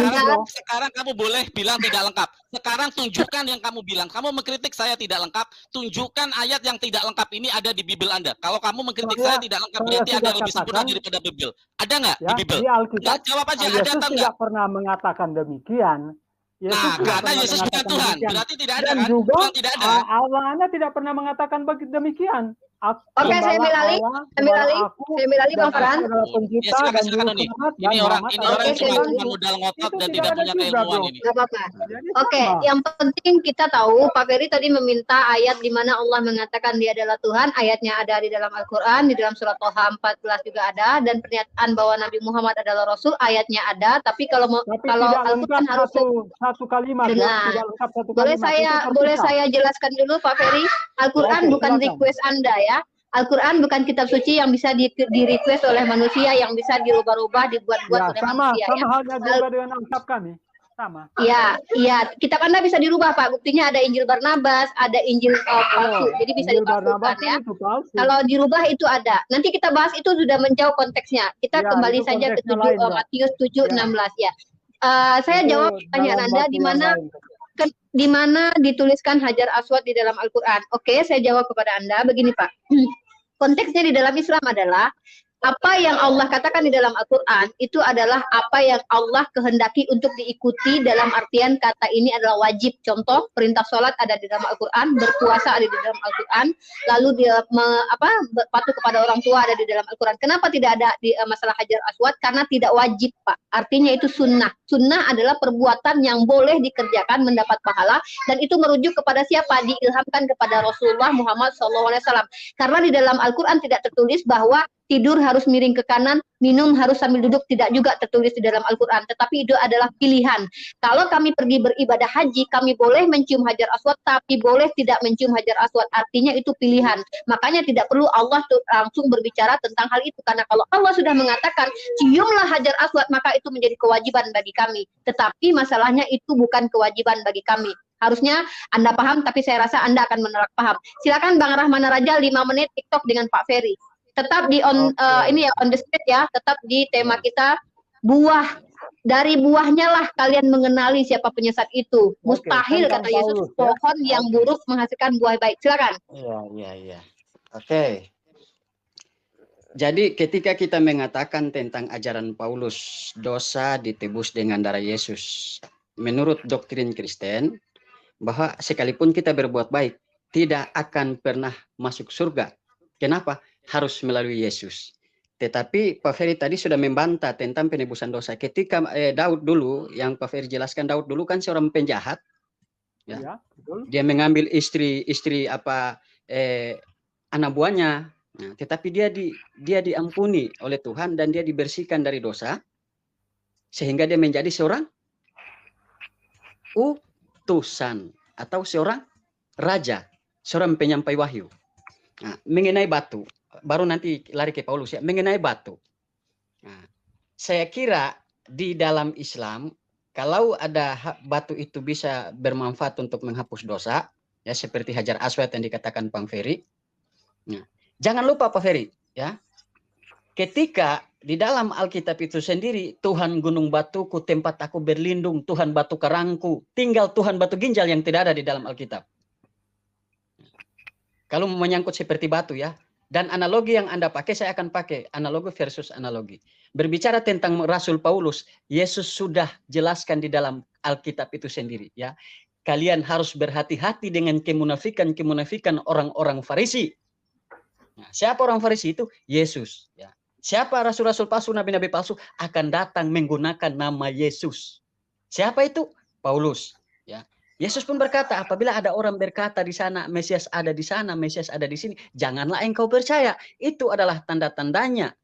Sekarang kamu boleh bilang tidak lengkap. Sekarang tunjukkan yang kamu bilang. Kamu mengkritik saya tidak lengkap. Tunjukkan ayat yang tidak lengkap ini ada di Bible Anda. Kalau kamu mengkritik saya tidak lengkap, berarti ada yang lebih sempurna daripada Bible. Ada nggak di Bible? Di Alkitab, jawab aja, ada Yesus atau enggak? tidak pernah mengatakan demikian. Nah, karena Yesus bukan Tuhan, berarti tidak ada dan kan? juga tidak ada. Allah Anda tidak pernah mengatakan demikian. Oke, saya milali Bang Farhan. Ya, silakan nih. Ini orang cuma modal ngotot dan tidak punya keilmuan ini. Gak apa-apa. Oke, yang penting kita tahu Pak Ferry tadi meminta ayat di mana Allah mengatakan Dia adalah Tuhan. Ayatnya ada di dalam Al-Qur'an, di dalam surat Toha 14 juga ada, dan pernyataan bahwa Nabi Muhammad adalah Rasul, ayatnya ada. Tapi kalau Al-Qur'an harus satu kalimat. Tidak lengkap satu kalimat. Boleh saya jelaskan dulu Pak Ferry? Al-Qur'an bukan request Anda ya. Al-Quran bukan kitab suci yang bisa di-request oleh manusia, yang bisa dirubah-rubah, dibuat-buat oleh manusia. Sama halnya juga dengan Alkitab kami. Sama. Iya. Kitab Anda bisa dirubah, Pak. Buktinya ada Injil Barnabas, ada Injil palsu. Jadi bisa dipalsukan ya. Kalau dirubah itu ada. Nanti kita bahas itu sudah menjauh konteksnya. Kita kembali saja ke Matius 7:16 ya. Saya jawab pertanyaan Anda di mana dituliskan Hajar Aswad di dalam Al-Quran. Oke, saya jawab kepada Anda begini Pak. Konteksnya di dalam Islam adalah apa yang Allah katakan di dalam Al-Quran itu adalah apa yang Allah kehendaki untuk diikuti, dalam artian kata ini adalah wajib. Contoh, perintah sholat ada di dalam Al-Quran, berpuasa ada di dalam Al-Quran, lalu dia patuh kepada orang tua ada di dalam Al-Quran. Kenapa tidak ada di masalah Hajar Aswad? Karena tidak wajib Pak. Artinya itu sunnah. Sunnah adalah perbuatan yang boleh dikerjakan mendapat pahala, dan itu merujuk kepada siapa? Diilhamkan kepada Rasulullah Muhammad SAW. Karena di dalam Al-Quran tidak tertulis bahwa tidur harus miring ke kanan, minum harus sambil duduk, tidak juga tertulis di dalam Al-Quran. Tetapi itu adalah pilihan. Kalau kami pergi beribadah haji, kami boleh mencium Hajar Aswad, tapi boleh tidak mencium Hajar Aswad. Artinya itu pilihan. Makanya tidak perlu Allah langsung berbicara tentang hal itu. Karena kalau Allah sudah mengatakan, ciumlah Hajar Aswad, maka itu menjadi kewajiban bagi kami. Tetapi masalahnya itu bukan kewajiban bagi kami. Harusnya Anda paham, tapi saya rasa Anda akan menolak paham. Silakan Bang Rahman Raja 5 menit TikTok dengan Pak Ferry. Tetap di on the street ya, tetap di tema kita buah. Dari buahnya lah kalian mengenali siapa penyesat itu. Mustahil kata Yesus, pohon yang buruk menghasilkan buah baik. Silakan. Iya. Oke. Jadi ketika kita mengatakan tentang ajaran Paulus, dosa ditebus dengan darah Yesus. Menurut doktrin Kristen, bahwa sekalipun kita berbuat baik, tidak akan pernah masuk surga. Kenapa? Harus melalui Yesus. Tetapi Pak Ferry tadi sudah membantah tentang penebusan dosa. Ketika Daud dulu, yang Pak Ferry jelaskan, Daud dulu kan seorang penjahat. Ya, betul. Dia mengambil istri anak buahnya. Nah, tetapi dia diampuni oleh Tuhan dan dia dibersihkan dari dosa, sehingga dia menjadi seorang utusan atau seorang raja, seorang penyampai wahyu. Nah, mengenai batu, baru nanti lari ke Paulus ya, mengenai batu. Nah, saya kira di dalam Islam, kalau ada batu itu bisa bermanfaat untuk menghapus dosa, ya seperti Hajar Aswad yang dikatakan Bang Ferry. Nah, jangan lupa Pak Ferry, ya, ketika di dalam Alkitab itu sendiri, Tuhan gunung batuku, tempat aku berlindung, Tuhan batu karangku, tinggal Tuhan batu ginjal yang tidak ada di dalam Alkitab. Kalau menyangkut seperti batu ya, Dan analogi yang Anda pakai, saya akan pakai analogi versus analogi. Berbicara tentang Rasul Paulus, Yesus sudah jelaskan di dalam Alkitab itu sendiri, ya. Kalian harus berhati-hati dengan kemunafikan orang-orang Farisi. Nah, siapa orang Farisi itu? Yesus, ya. Siapa rasul-rasul palsu, nabi-nabi palsu akan datang menggunakan nama Yesus. Siapa itu? Paulus, ya. Yesus pun berkata, apabila ada orang berkata di sana, Mesias ada di sana, Mesias ada di sini, janganlah engkau percaya. Itu adalah tanda-tandanya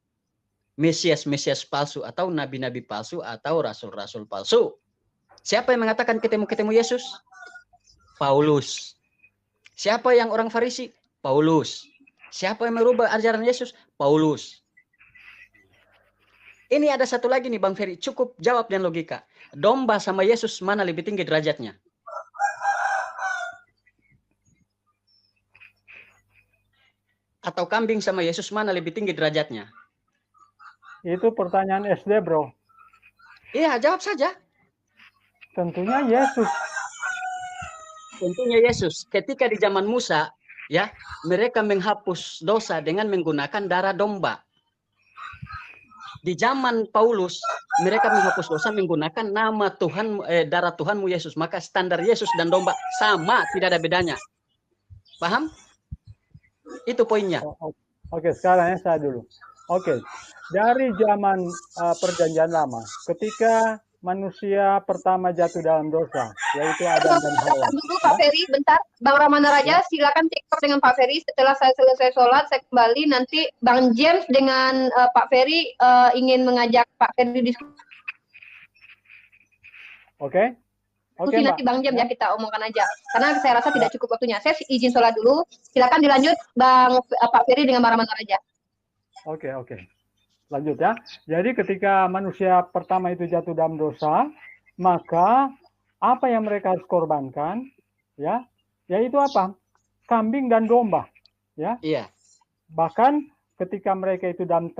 Mesias-Mesias palsu atau nabi-nabi palsu atau rasul-rasul palsu. Siapa yang mengatakan ketemu Yesus? Paulus. Siapa yang orang Farisi? Paulus. Siapa yang merubah ajaran Yesus? Paulus. Ini ada satu lagi nih Bang Ferry, cukup jawab dengan logika. Domba sama Yesus mana lebih tinggi derajatnya? Atau kambing sama Yesus mana lebih tinggi derajatnya? Itu pertanyaan SD, bro. Iya, jawab saja. Tentunya Yesus. Tentunya Yesus. Ketika di zaman Musa, ya, mereka menghapus dosa dengan menggunakan darah domba. Di zaman Paulus, mereka menghapus dosa menggunakan nama Tuhan, darah Tuhanmu Yesus. Maka standar Yesus dan domba sama, tidak ada bedanya. Paham? Itu poinnya. Oke, sekarang saya dulu. Oke, dari zaman perjanjian lama, ketika manusia pertama jatuh dalam dosa, yaitu Adam dan Hawa. Dulu Pak Ferry, bentar. Bang Ramana Raja, silakan TikTok dengan Pak Ferry. Setelah saya selesai sholat, saya kembali. Nanti Bang James dengan Pak Ferry ingin mengajak Pak Ferry diskusi. Oke. Oke, nanti Bang James ya, kita omongkan aja. Karena saya rasa tidak cukup waktunya. Saya izin sholat dulu. Silakan dilanjut Pak Ferry dengan Bang Ramana Raja. Oke. Lanjut ya. Jadi ketika manusia pertama itu jatuh dalam dosa, maka apa yang mereka harus korbankan, ya, yaitu apa? Kambing dan domba, ya. Iya. Bahkan ketika mereka itu dalam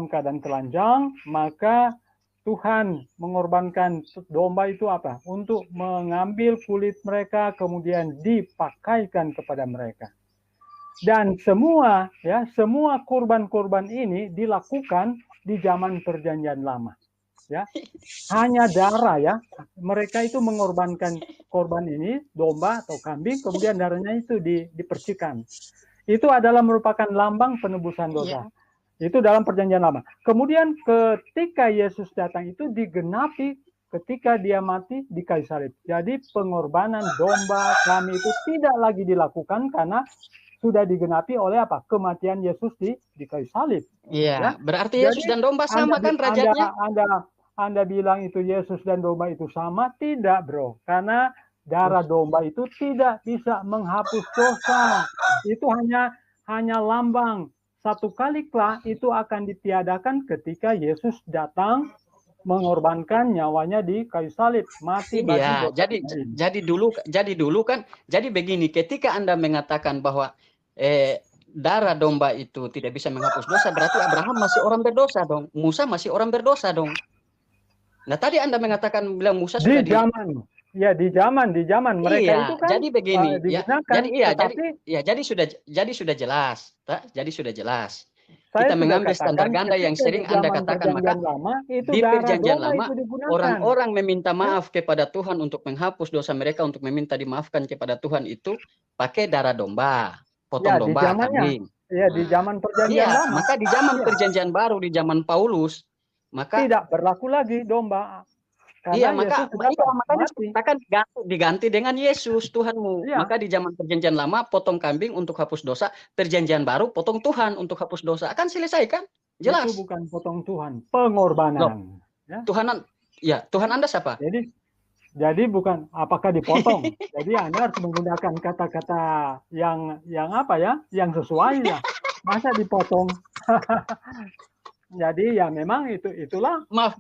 keadaan telanjang, maka Tuhan mengorbankan domba itu apa? Untuk mengambil kulit mereka kemudian dipakaikan kepada mereka. Dan semua kurban-kurban ini dilakukan di zaman perjanjian lama, ya. Hanya darah, ya. Mereka itu mengorbankan korban ini, domba atau kambing, kemudian darahnya itu dipercikan. Itu adalah merupakan lambang penebusan dosa. Itu dalam perjanjian lama. Kemudian ketika Yesus datang itu digenapi ketika dia mati di kayu salib. Jadi pengorbanan domba, kami itu tidak lagi dilakukan karena sudah digenapi oleh apa? Kematian Yesus di kayu salib. Iya, ya? Berarti Yesus dan domba sama kan derajatnya? Anda bilang itu Yesus dan domba itu sama? Tidak, bro. Karena darah domba itu tidak bisa menghapus dosa. Itu hanya lambang. Satu kali kelak itu akan ditiadakan ketika Yesus datang mengorbankan nyawanya di kayu salib, mati bagi dosa. Jadi begini, ketika Anda mengatakan bahwa darah domba itu tidak bisa menghapus dosa, berarti Abraham masih orang berdosa dong, Musa masih orang berdosa dong. Nah, tadi Anda mengatakan bilang Musa sudah di zaman mereka itu kan. Jadi begini, jadi sudah jelas. Jadi sudah jelas. Kita mengambil standar ganda yang sering Anda katakan, maka di perjanjian lama orang-orang meminta maaf kepada Tuhan untuk menghapus dosa mereka, untuk meminta dimaafkan kepada Tuhan itu pakai darah domba, potong domba, kambing. Iya, di zaman perjanjian lama. Maka di zaman perjanjian baru, di zaman Paulus, maka tidak berlaku lagi domba. Makanya katakan diganti dengan Yesus Tuhanmu. Maka di zaman perjanjian lama potong kambing untuk hapus dosa, perjanjian baru potong Tuhan untuk hapus dosa. Akan selesai kan? Jelas. Itu bukan potong Tuhan, pengorbanan. Tuhan Anda siapa? Jadi bukan apakah dipotong. Jadi Anda harus menggunakan kata-kata yang apa ya? Yang sesuai ya. Masa dipotong? Jadi ya memang itulah maaf.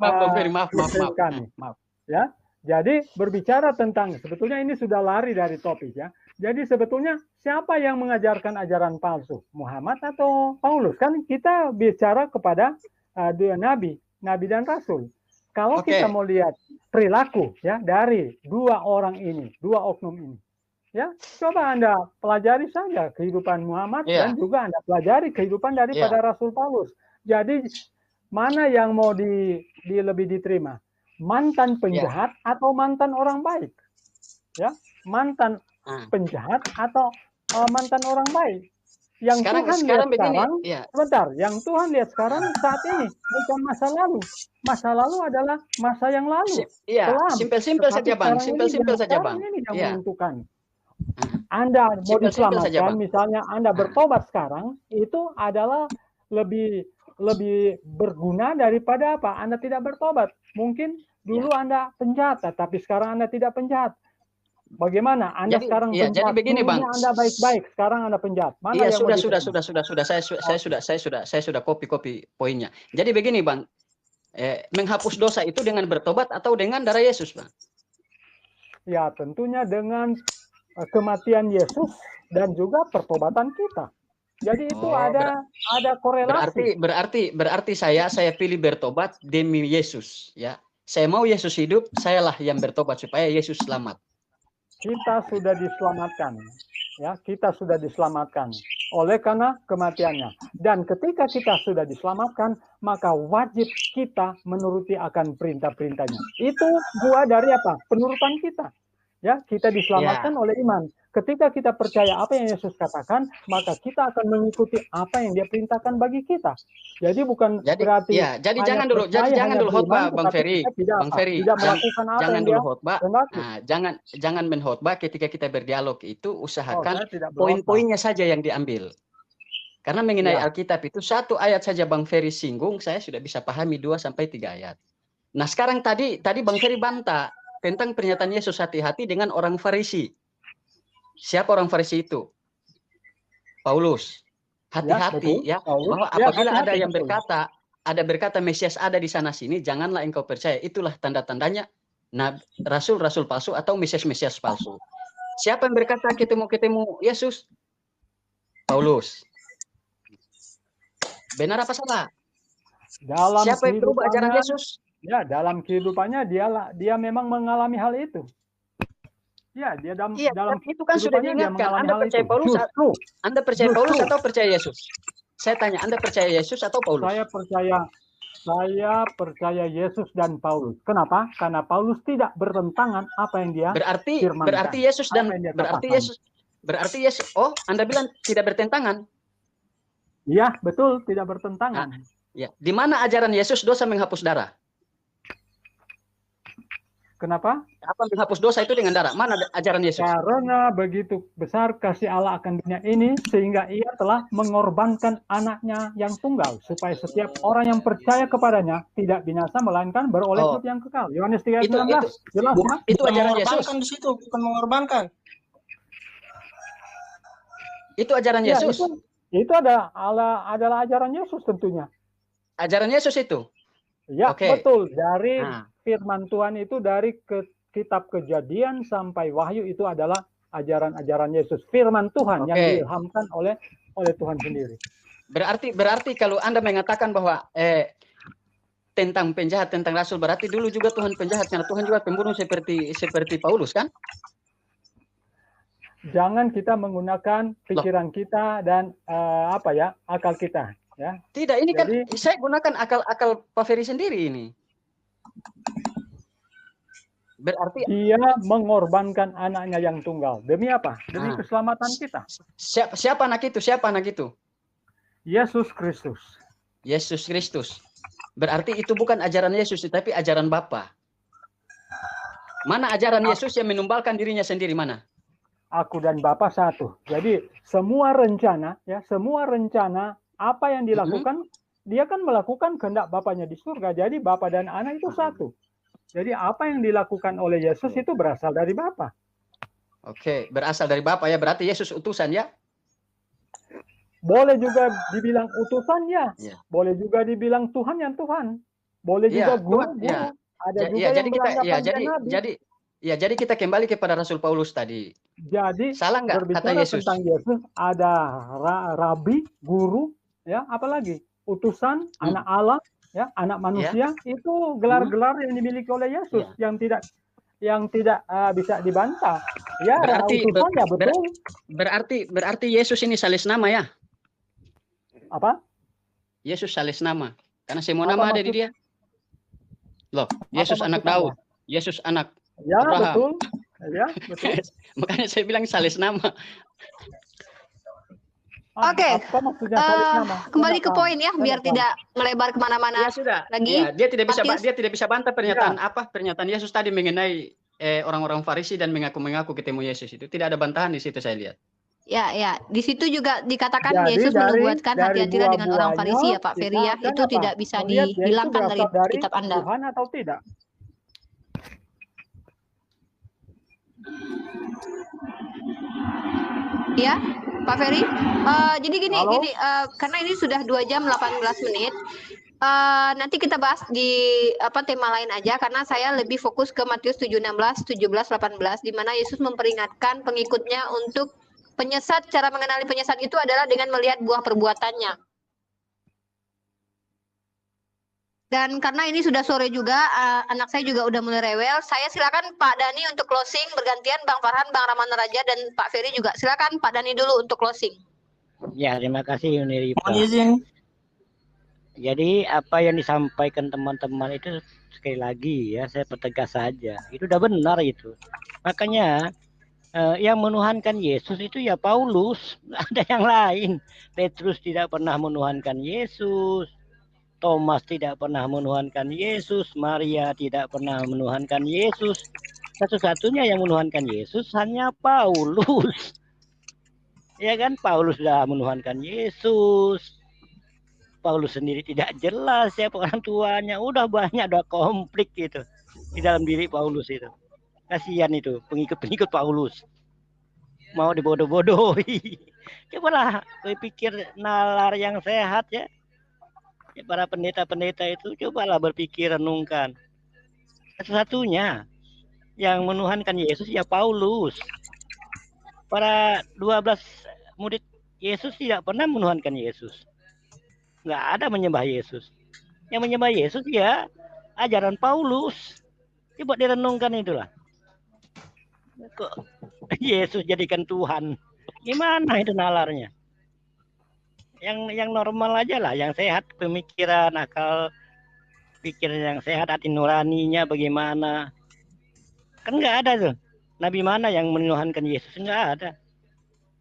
Ya. Jadi berbicara tentang, sebetulnya ini sudah lari dari topik ya. Jadi sebetulnya siapa yang mengajarkan ajaran palsu? Muhammad atau Paulus? Kan kita bicara kepada dua nabi dan rasul. Kalau kita mau lihat perilaku ya dari dua orang ini, dua oknum ini, Ya, coba Anda pelajari saja kehidupan Muhammad dan juga Anda pelajari kehidupan daripada Rasul Paulus. Jadi mana yang mau lebih diterima? Mantan penjahat atau mantan orang baik? Ya, mantan penjahat atau mantan orang baik? Yang sekarang sebentar, yang Tuhan lihat sekarang saat ini bukan masa lalu. Masa lalu adalah masa yang lalu. Iya, simpel-simpel saja Bang, simpel-simpel saja Bang. Ini yang menentukan. Anda mau diselamatkan, misalnya Anda bertobat sekarang, itu adalah lebih berguna daripada apa? Anda tidak bertobat. Mungkin dulu Anda penjahat, tapi sekarang Anda tidak penjahat. Bagaimana? Anda sekarang penjahat. Jadi begini Bang. Anda baik-baik, sekarang Anda penjahat. Mana yang saya sudah copy poinnya. Jadi begini Bang. Menghapus dosa itu dengan bertobat atau dengan darah Yesus, Bang? Ya, tentunya dengan kematian Yesus dan juga pertobatan kita. Jadi itu ada korelasi. Berarti saya pilih bertobat demi Yesus, ya. Saya mau Yesus hidup, sayalah yang bertobat supaya Yesus selamat. Kita sudah diselamatkan, ya. Kita sudah diselamatkan oleh karena kematiannya. Dan ketika kita sudah diselamatkan, maka wajib kita menuruti akan perintah-perintahnya. Itu buah dari apa? Penurutan kita. Ya, kita diselamatkan oleh iman. Ketika kita percaya apa yang Yesus katakan, maka kita akan mengikuti apa yang Dia perintahkan bagi kita. Jadi bukan berarti jadi jangan dulu khotbah Bang Ferry. Bang Ferry, jangan dulu khotbah. Nah, jangan menkhotbah ketika kita berdialog itu usahakan poin-poinnya saja yang diambil. Karena mengenai Alkitab itu satu ayat saja Bang Ferry singgung, saya sudah bisa pahami 2 sampai 3 ayat. Nah, sekarang tadi Bang Ferry bantah tentang pernyataan Yesus hati-hati dengan orang Farisi. Siapa orang Farisi itu? Paulus. Hati-hati bahwa apabila ada yang berkata Mesias ada di sana sini, janganlah engkau percaya. Itulah tanda-tandanya rasul-rasul palsu atau Mesias palsu. Siapa yang berkata ketemu Yesus? Paulus. Benar apa salah? Siapa yang berubah ajaran Yesus? Ya, dalam kehidupannya dia memang mengalami hal itu. Ya, dia dalam itu kan sudah diingatkan. Anda percaya Paulus? Anda percaya Paulus atau percaya Yesus? Saya tanya, Anda percaya Yesus atau Paulus? Saya percaya Yesus dan Paulus. Kenapa? Karena Paulus tidak bertentangan apa yang dia firmankan. Berarti Yesus. Oh, Anda bilang tidak bertentangan? Iya, betul, tidak bertentangan. Ya, di mana ajaran Yesus dosa menghapus darah? Kenapa? Apa menghapus dosa itu dengan darah? Mana ajaran Yesus? Karena begitu besar kasih Allah akan dunia ini, sehingga Ia telah mengorbankan anaknya yang tunggal, supaya setiap orang yang percaya kepadanya tidak binasa, melainkan beroleh hidup yang kekal. Yohanes 3:19. Jelas, itu ajaran Yesus. Di situ bukan mengorbankan. Itu ajaran Yesus. Itu adalah ajaran Yesus tentunya. Ajaran Yesus itu. Ya, betul. Dari firman Tuhan itu dari kitab Kejadian sampai Wahyu itu adalah ajaran-ajaran Yesus. Firman Tuhan yang diilhamkan oleh Tuhan sendiri. Berarti kalau Anda mengatakan bahwa tentang penjahat, tentang rasul, berarti dulu juga Tuhan penjahat karena Tuhan juga pembunuh seperti Paulus, kan? Jangan kita menggunakan pikiran kita dan akal kita. Ya. Tidak, ini kan saya gunakan akal Pak Ferry sendiri ini. Berarti dia mengorbankan anaknya yang tunggal. Demi apa? Demi keselamatan kita. Siapa anak itu? Siapa anak itu? Yesus Kristus. Yesus Kristus. Berarti itu bukan ajaran Yesus, tapi ajaran Bapa. Mana ajaran Yesus yang menumbalkan dirinya sendiri, mana? Aku dan Bapa satu. Jadi semua rencana apa yang dilakukan, dia kan melakukan kehendak Bapaknya di surga. Jadi Bapa dan Anak itu satu. Jadi apa yang dilakukan oleh Yesus itu berasal dari Bapa. Oke, berasal dari Bapa ya. Berarti Yesus utusan ya? Boleh juga dibilang utusan ya. Boleh juga dibilang Tuhan yang Tuhan. Boleh juga guru. Ya. Ada juga yang jadi kita kembali kepada Rasul Paulus tadi. Jadi salah nggak kata Yesus? Tentang Yesus ada rabi, guru, ya, apalagi utusan, anak Allah, ya, anak manusia, itu gelar-gelar yang dimiliki oleh Yesus yang tidak yang tidak bisa dibantah. Ya, berarti utusan ya betul. Berarti Yesus ini salis nama ya? Apa? Yesus salis nama. Karena semua nama ada di dia. Loh, Yesus anak Daud, Yesus anak Abraham. Betul. Ya, betul. Makanya saya bilang salis nama. Oke, kembali ke poin ya, biar tidak melebar kemana-mana. Ya sudah. Lagi. Ya, dia tidak bisa bantah pernyataan pernyataan Yesus tadi mengenai orang-orang Farisi dan mengaku ketemu Yesus itu. Tidak ada bantahan di situ saya lihat. Ya, di situ juga dikatakan Yesus menubuatkan hati-hatilah dengan orang Farisi ya Pak Ferry ya. Itu tidak bisa dihilangkan dari kitab Anda. Tuhan atau tidak? Ya, Pak Ferry. Jadi gini, karena ini sudah 2 jam 18 menit. Nanti kita bahas di tema lain aja, karena saya lebih fokus ke Matius 7:16, 17, 18, di mana Yesus memperingatkan pengikutnya untuk penyesat. Cara mengenali penyesat itu adalah dengan melihat buah perbuatannya. Dan karena ini sudah sore juga, anak saya juga udah mulai rewel. Saya silakan Pak Dhani untuk closing, bergantian Bang Farhan, Bang Ramana Raja, dan Pak Ferry juga. Silakan Pak Dhani dulu untuk closing. Ya, terima kasih Uniripa. Jadi apa yang disampaikan teman-teman itu sekali lagi ya, saya pertegas saja. Itu udah benar itu. Makanya yang menuhankan Yesus itu ya Paulus, ada yang lain. Petrus tidak pernah menuhankan Yesus. Thomas tidak pernah menuhankan Yesus, Maria tidak pernah menuhankan Yesus. Satu-satunya yang menuhankan Yesus hanya Paulus. Ya kan, Paulus sudah menuhankan Yesus. Paulus sendiri tidak jelas siapa orang tuanya. Udah banyak, udah konflik gitu di dalam diri Paulus itu. Kasihan itu pengikut-pengikut Paulus. Mau dibodoh-bodohi. Cobalah berpikir nalar yang sehat ya. Para pendeta-pendeta itu cobalah berpikir, renungkan. Satu-satunya yang menuhankan Yesus ya Paulus. Para 12 murid Yesus tidak pernah menuhankan Yesus. Nggak ada menyembah Yesus. Yang menyembah Yesus ya ajaran Paulus. Coba direnungkan itulah. Kok Yesus jadikan Tuhan? Gimana itu nalarnya? Yang normal aja lah, yang sehat pemikiran, akal pikiran yang sehat, hati nuraninya bagaimana. Kan nggak ada tuh. Nabi mana yang menuhankan Yesus? Nggak ada.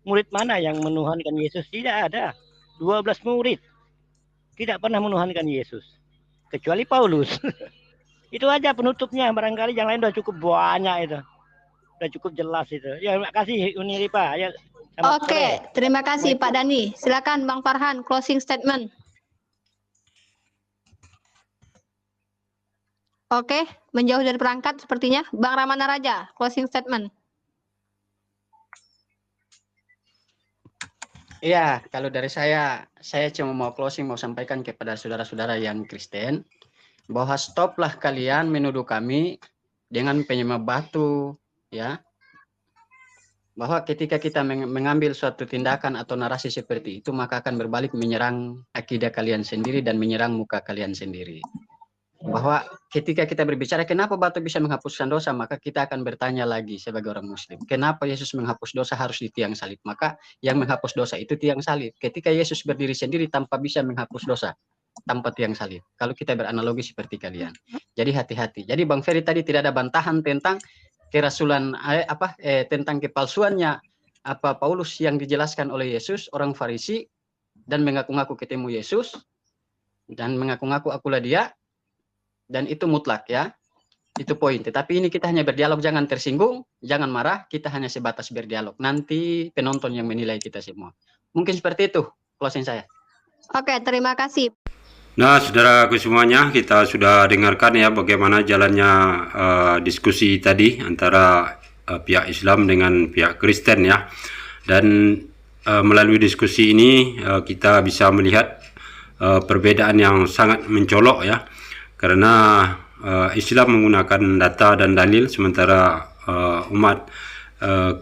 Murid mana yang menuhankan Yesus? Tidak ada. 12 murid tidak pernah menuhankan Yesus. Kecuali Paulus. Itu aja penutupnya. Barangkali yang lain udah cukup banyak itu. Udah cukup jelas itu. Ya, terima kasih Uniripa. Ya, Oke, terima kasih Pak Dhani. Silakan Bang Farhan, closing statement. Oke, menjauh dari perangkat sepertinya. Bang Ramana Raja, closing statement. Iya, kalau dari saya cuma mau closing, mau sampaikan kepada saudara-saudara yang Kristen, bahwa stoplah kalian menuduh kami dengan penyembah batu, ya. Bahwa ketika kita mengambil suatu tindakan atau narasi seperti itu, maka akan berbalik menyerang akidah kalian sendiri dan menyerang muka kalian sendiri. Bahwa ketika kita berbicara kenapa batu bisa menghapuskan dosa, maka kita akan bertanya lagi sebagai orang muslim, kenapa Yesus menghapus dosa harus di tiang salib? Maka yang menghapus dosa itu tiang salib. Ketika Yesus berdiri sendiri tanpa bisa menghapus dosa tanpa tiang salib. Kalau kita beranalogi seperti kalian. Jadi hati-hati. Jadi Bang Ferry tadi tidak ada bantahan tentang kerasulan tentang kepalsuannya Paulus yang dijelaskan oleh Yesus, orang Farisi, dan mengaku-ngaku ketemu Yesus dan mengaku-ngaku akulah dia, dan itu mutlak ya, itu poin. Tetapi ini kita hanya berdialog, jangan tersinggung, jangan marah, kita hanya sebatas berdialog. Nanti penonton yang menilai kita semua. Mungkin seperti itu closing saya. Oke, terima kasih. Nah, saudaraku semuanya, kita sudah dengarkan ya bagaimana jalannya diskusi tadi antara pihak Islam dengan pihak Kristen ya. Dan melalui diskusi ini kita bisa melihat perbedaan yang sangat mencolok ya. Karena Islam menggunakan data dan dalil, sementara umat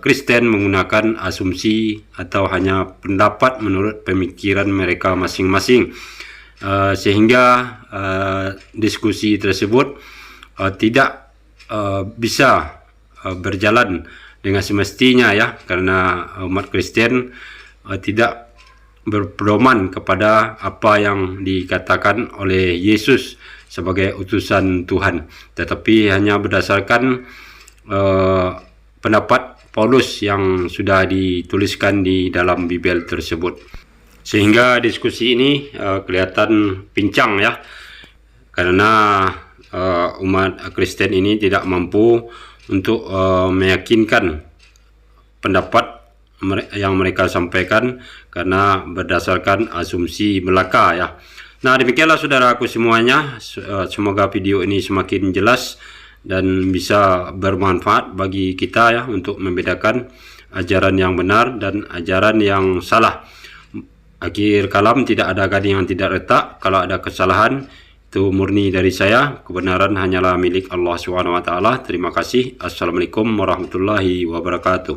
Kristen menggunakan asumsi atau hanya pendapat menurut pemikiran mereka masing-masing. Sehingga diskusi tersebut tidak bisa berjalan dengan semestinya ya, karena umat Kristen tidak berpedoman kepada apa yang dikatakan oleh Yesus sebagai utusan Tuhan, tetapi hanya berdasarkan pendapat Paulus yang sudah dituliskan di dalam Bible tersebut. Sehingga diskusi ini kelihatan pincang ya, karena umat Kristen ini tidak mampu untuk meyakinkan pendapat yang mereka sampaikan karena berdasarkan asumsi belaka ya. Nah, demikianlah saudaraku semuanya. Semoga video ini semakin jelas dan bisa bermanfaat bagi kita ya, untuk membedakan ajaran yang benar dan ajaran yang salah. Akhir kalam, tidak ada gading yang tidak retak. Kalau ada kesalahan, itu murni dari saya. Kebenaran hanyalah milik Allah SWT. Terima kasih. Assalamualaikum warahmatullahi wabarakatuh.